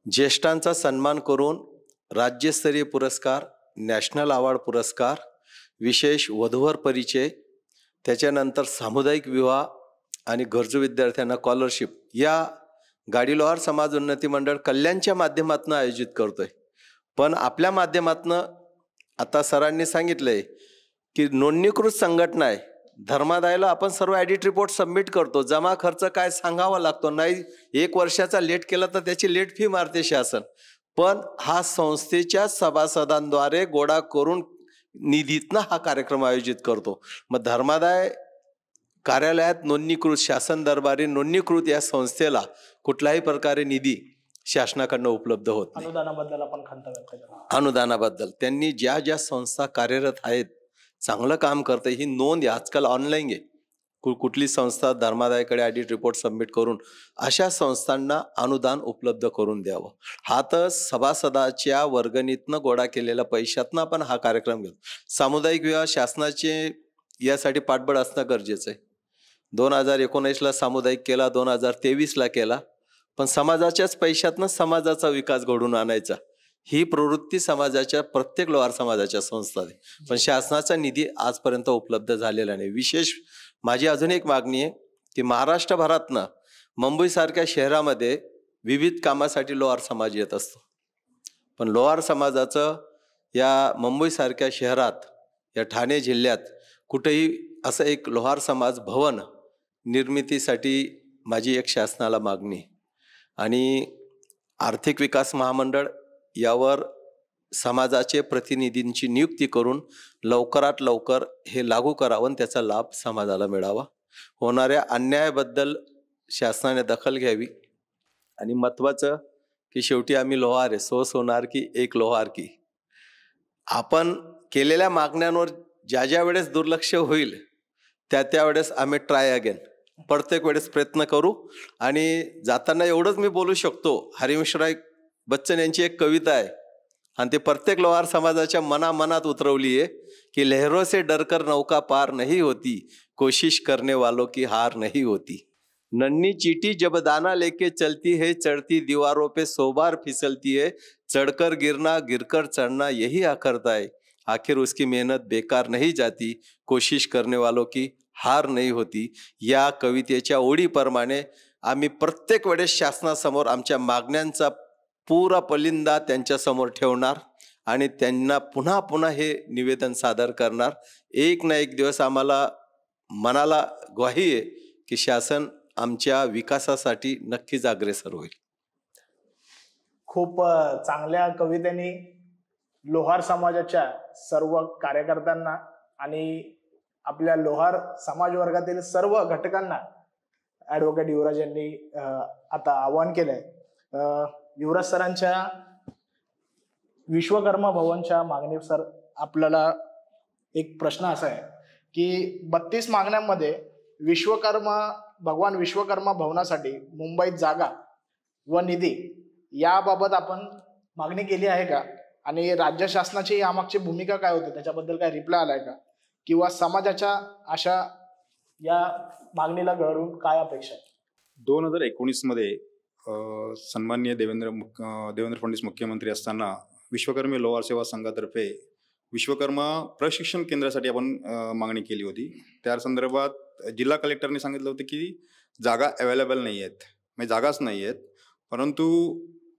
ज्येष्ठांचा सन्मान करून राज्यस्तरीय पुरस्कार, नॅशनल अवॉर्ड पुरस्कार, विशेष वधूवर परिचय, त्याच्यानंतर सामुदायिक विवाह आणि गरजू विद्यार्थ्यांना स्कॉलरशिप या गाडी लोहार समाज उन्नती मंडळ कल्याणच्या माध्यमातून आयोजित करतोय. पण आपल्या माध्यमातून आता सरांनी सांगितलंय की नोंदणीकृत संघटना आहे, धर्मादायाला आपण सर्व ॲडिट रिपोर्ट सबमिट करतो, जमा खर्च काय सांगावा लागतो, नाही 1 वर्षाचा लेट केला तर त्याची लेट फी मारते शासन, पण हा संस्थेच्या सभासदांद्वारे गोळा करून निधीतनं हा कार्यक्रम आयोजित करतो. मग धर्मादाय कार्यालयात नोंदणीकृत, शासन दरबारी नोंदणीकृत या संस्थेला कुठल्याही प्रकारे निधी शासनाकडनं उपलब्ध होत नाही. अनुदानाबद्दल आपण खंत व्यक्त करा. अनुदानाबद्दल त्यांनी ज्या संस्था कार्यरत आहेत, चांगलं काम करते, ही नोंद आजकाल ऑनलाईन आहे. कुठली संस्था धर्मादायाकडे ॲडिट रिपोर्ट सबमिट करून अशा संस्थांना अनुदान उपलब्ध करून द्यावं. हा तर सभासदाच्या वर्गणीतनं गोळा केलेल्या पैशातनं आपण हा कार्यक्रम घेतो. सामुदायिक विवाह शासनाचे यासाठी पाठबळ असणं गरजेचं आहे. 2019ला सामुदायिक केला, 2023ला केला, पण समाजाच्याच पैशातनं समाजाचा विकास घडवून आणायचा ही प्रवृत्ती समाजाच्या प्रत्येक लोहार समाजाच्या संस्था आहे, पण शासनाचा निधी आजपर्यंत उपलब्ध झालेला नाही. विशेष माझी अजून एक मागणी आहे की महाराष्ट्रभरातनं मुंबईसारख्या शहरामध्ये विविध कामासाठी लोहार समाज येत असतो, पण लोहार समाजाचं या मुंबईसारख्या शहरात, या ठाणे जिल्ह्यात कुठेही असं एक लोहार समाज भवन निर्मितीसाठी माझी एक शासनाला मागणी. आणि आर्थिक विकास महामंडळ यावर समाजाचे प्रतिनिधींची नियुक्ती करून लवकरात लवकर हे लागू करावं आणि त्याचा लाभ समाजाला मिळावा. होणाऱ्या अन्यायाबद्दल शासनाने दखल घ्यावी. आणि महत्त्वाचं की शेवटी आम्ही लोहार आहे, सो सोनार की एक लोहार की. आपण केलेल्या मागण्यांवर ज्या वेळेस दुर्लक्ष होईल त्या वेळेस आम्ही ट्राय अगेन प्रत्येक वेळेस प्रयत्न करू. आणि जाताना एवढंच मी बोलू शकतो, हरिवंशराय बच्चन यांची एक कविता आहे आणि ते प्रत्येक लोहार समाजाच्या मनात उतरवली आहे की लहरों से डरकर नौका पार नहीं होती, कोशिश करने वालों की हार नहीं होती. नन्ही चीटी जब दाना लेके चलती है, चढ़ती दीवारों पे 100 बार फिसलती है, चढ़कर गिरना गिरकर चढ़ना यही आखरता है, आखिर उसकी मेहनत बेकार नहीं जाती, कोशिश करने वालों की हार नहीं होती. या कवितेच्या ओळीप्रमाणे आम्ही प्रत्येक वेळेस शासनासमोर आमच्या मागण्यांचा पुरा पलिंदा त्यांच्यासमोर ठेवणार आणि त्यांना पुन्हा हे निवेदन सादर करणार. एक ना एक दिवस आम्हाला मनाला ग्वाही आहे की शासन आमच्या विकासासाठी नक्कीच अग्रेसर होईल. खूप चांगल्या कवितेने लोहार समाजाच्या सर्व कार्यकर्त्यांना आणि आपल्या लोहार समाज वर्गातील सर्व घटकांना ॲडव्होकेट युवराज यांनी आता आवाहन केलंय. युवराज सरांच्या विश्वकर्मा भवनच्या मागणीनुसार आपल्याला एक प्रश्न असा आहे की 32 मागण्यांमध्ये भगवान विश्वकर्मा भवनासाठी मुंबईत जागा व निधी याबाबत आपण मागणी केली आहे का, आणि राज्य शासनाची यामागची भूमिका काय होती त्याच्याबद्दल काय रिप्लाय आलाय का, किंवा समाजाच्या अशा या मागणीला घडून काय अपेक्षा आहे? 2019 मध्ये सन्माननीय देवेंद्र फडणवीस मुख्यमंत्री असताना विश्वकर्मी लोहार सेवा संघातर्फे विश्वकर्मा प्रशिक्षण केंद्रासाठी आपण मागणी केली होती. त्या संदर्भात जिल्हा कलेक्टरने सांगितलं होतं की जागा अवेलेबल नाही आहेत, म्हणजे जागाच नाही आहेत. परंतु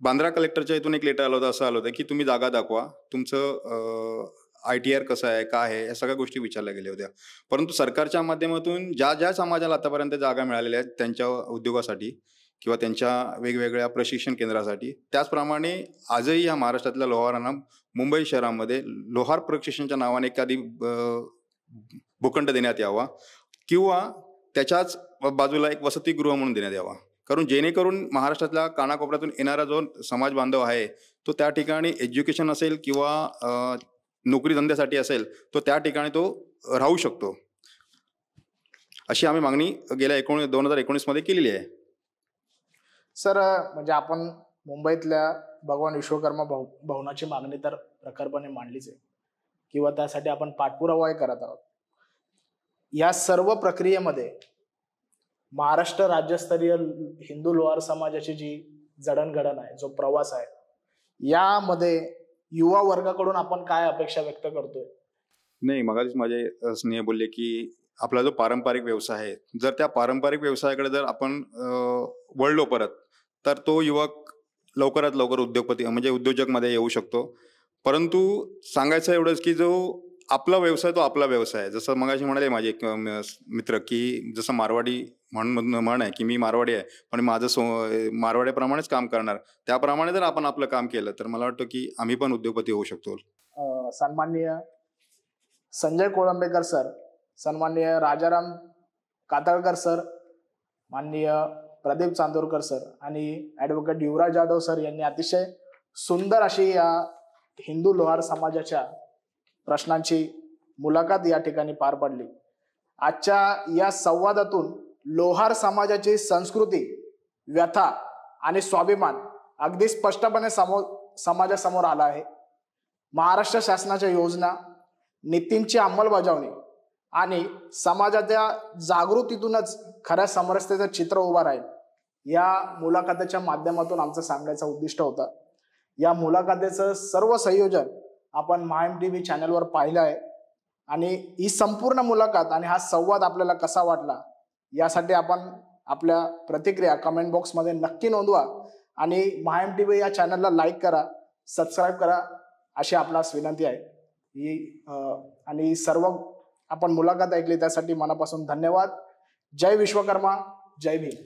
बांद्रा कलेक्टरच्या इथून एक लेटर आलं होतं, असं आलं होतं की तुम्ही जागा दाखवा, तुमचं ITR कसं आहे, काय आहे, या सगळ्या गोष्टी विचारल्या गेल्या होत्या. परंतु सरकारच्या माध्यमातून ज्या समाजाला आतापर्यंत जागा मिळालेल्या आहेत त्यांच्या उद्योगासाठी किंवा त्यांच्या वेगवेगळ्या प्रशिक्षण केंद्रासाठी, त्याचप्रमाणे आजही या महाराष्ट्रातल्या लोहारांना मुंबई शहरामध्ये लोहार प्रशिक्षणच्या नावाने एखादी भूखंड देण्यात यावा किंवा त्याच्याच बाजूला एक वसतिगृह म्हणून देण्यात यावा. कारण जेणेकरून महाराष्ट्रातल्या कानाकोपऱ्यातून येणारा जो समाज बांधव आहे तो त्या ठिकाणी एज्युकेशन असेल किंवा नोकरी धंद्यासाठी असेल तो त्या ठिकाणी तो राहू शकतो. अशी आम्ही मागणी गेल्या 2019 मध्ये केलेली आहे. सर, म्हणजे आपण मुंबईतल्या भगवान विश्वकर्मा भवनाची मागणी तर प्रखरपणे मांडलीच आहे किंवा त्यासाठी आपण पाठपुरावाही करत आहोत. या सर्व प्रक्रियेमध्ये महाराष्ट्र राज्यस्तरीय हिंदू लोहार समाजाची जी जडणघडण आहे, जो प्रवास आहे, यामध्ये युवा वर्गाकडून आपण काय अपेक्षा व्यक्त करतोय? नाही, मगाशीच माझे स्नेह बोलले की आपला जो पारंपरिक व्यवसाय आहे, जर त्या पारंपरिक व्यवसायाकडे जर आपण वळलो परत, तर तो युवक लवकरात लवकर उद्योगपती म्हणजे उद्योजक मध्ये येऊ शकतो. परंतु सांगायचं एवढंच की जो आपला व्यवसाय तो आपला व्यवसाय आहे. जसं मगाशी म्हणाले माझे एक मित्र की जसं मारवाडी म्हण आहे की मी मारवाडी आहे पण माझं मारवाड्याप्रमाणेच काम करणार, त्याप्रमाणे जर आपण आपलं काम केलं तर मला वाटतं की आम्ही पण उद्योगपती होऊ शकतो. सन्माननीय संजय कोळंबेकर सर, सन्माननीय राजाराम कातळकर सर, माननीय प्रदीप चांदोरकर सर आणि ॲडव्होकेट युवराज जाधव सर यांनी अतिशय सुंदर अशी या हिंदू लोहार समाजाच्या प्रश्नांची मुलाखत या ठिकाणी पार पडली. आजच्या या संवादातून लोहार समाजाची संस्कृती, व्यथा आणि स्वाभिमान अगदी स्पष्टपणे समाजासमोर आला आहे. महाराष्ट्र शासनाच्या योजना, नीतींची अंमलबजावणी आणि समाजाच्या जागृतीतूनच खऱ्या समरसतेचं चित्र उभं राहील, या मुलाखतीच्या माध्यमातून आमचं सांगायचं उद्दिष्ट होतं. या मुलाखतीचं सर्व संयोजन आपण MAIM-TV चॅनलवर पाहिलं आहे आणि ही संपूर्ण मुलाखत आणि हा संवाद आपल्याला कसा वाटला यासाठी आपण आपल्या प्रतिक्रिया कमेंट बॉक्समध्ये नक्की नोंदवा आणि MAIM-TV या चॅनलला लाईक करा, सबस्क्राईब करा अशी आपणास विनंती आहे. आणि सर्व आपण मुलाखत ऐकली त्यासाठी मनापासून धन्यवाद. जय विश्वकर्मा, जय भीम.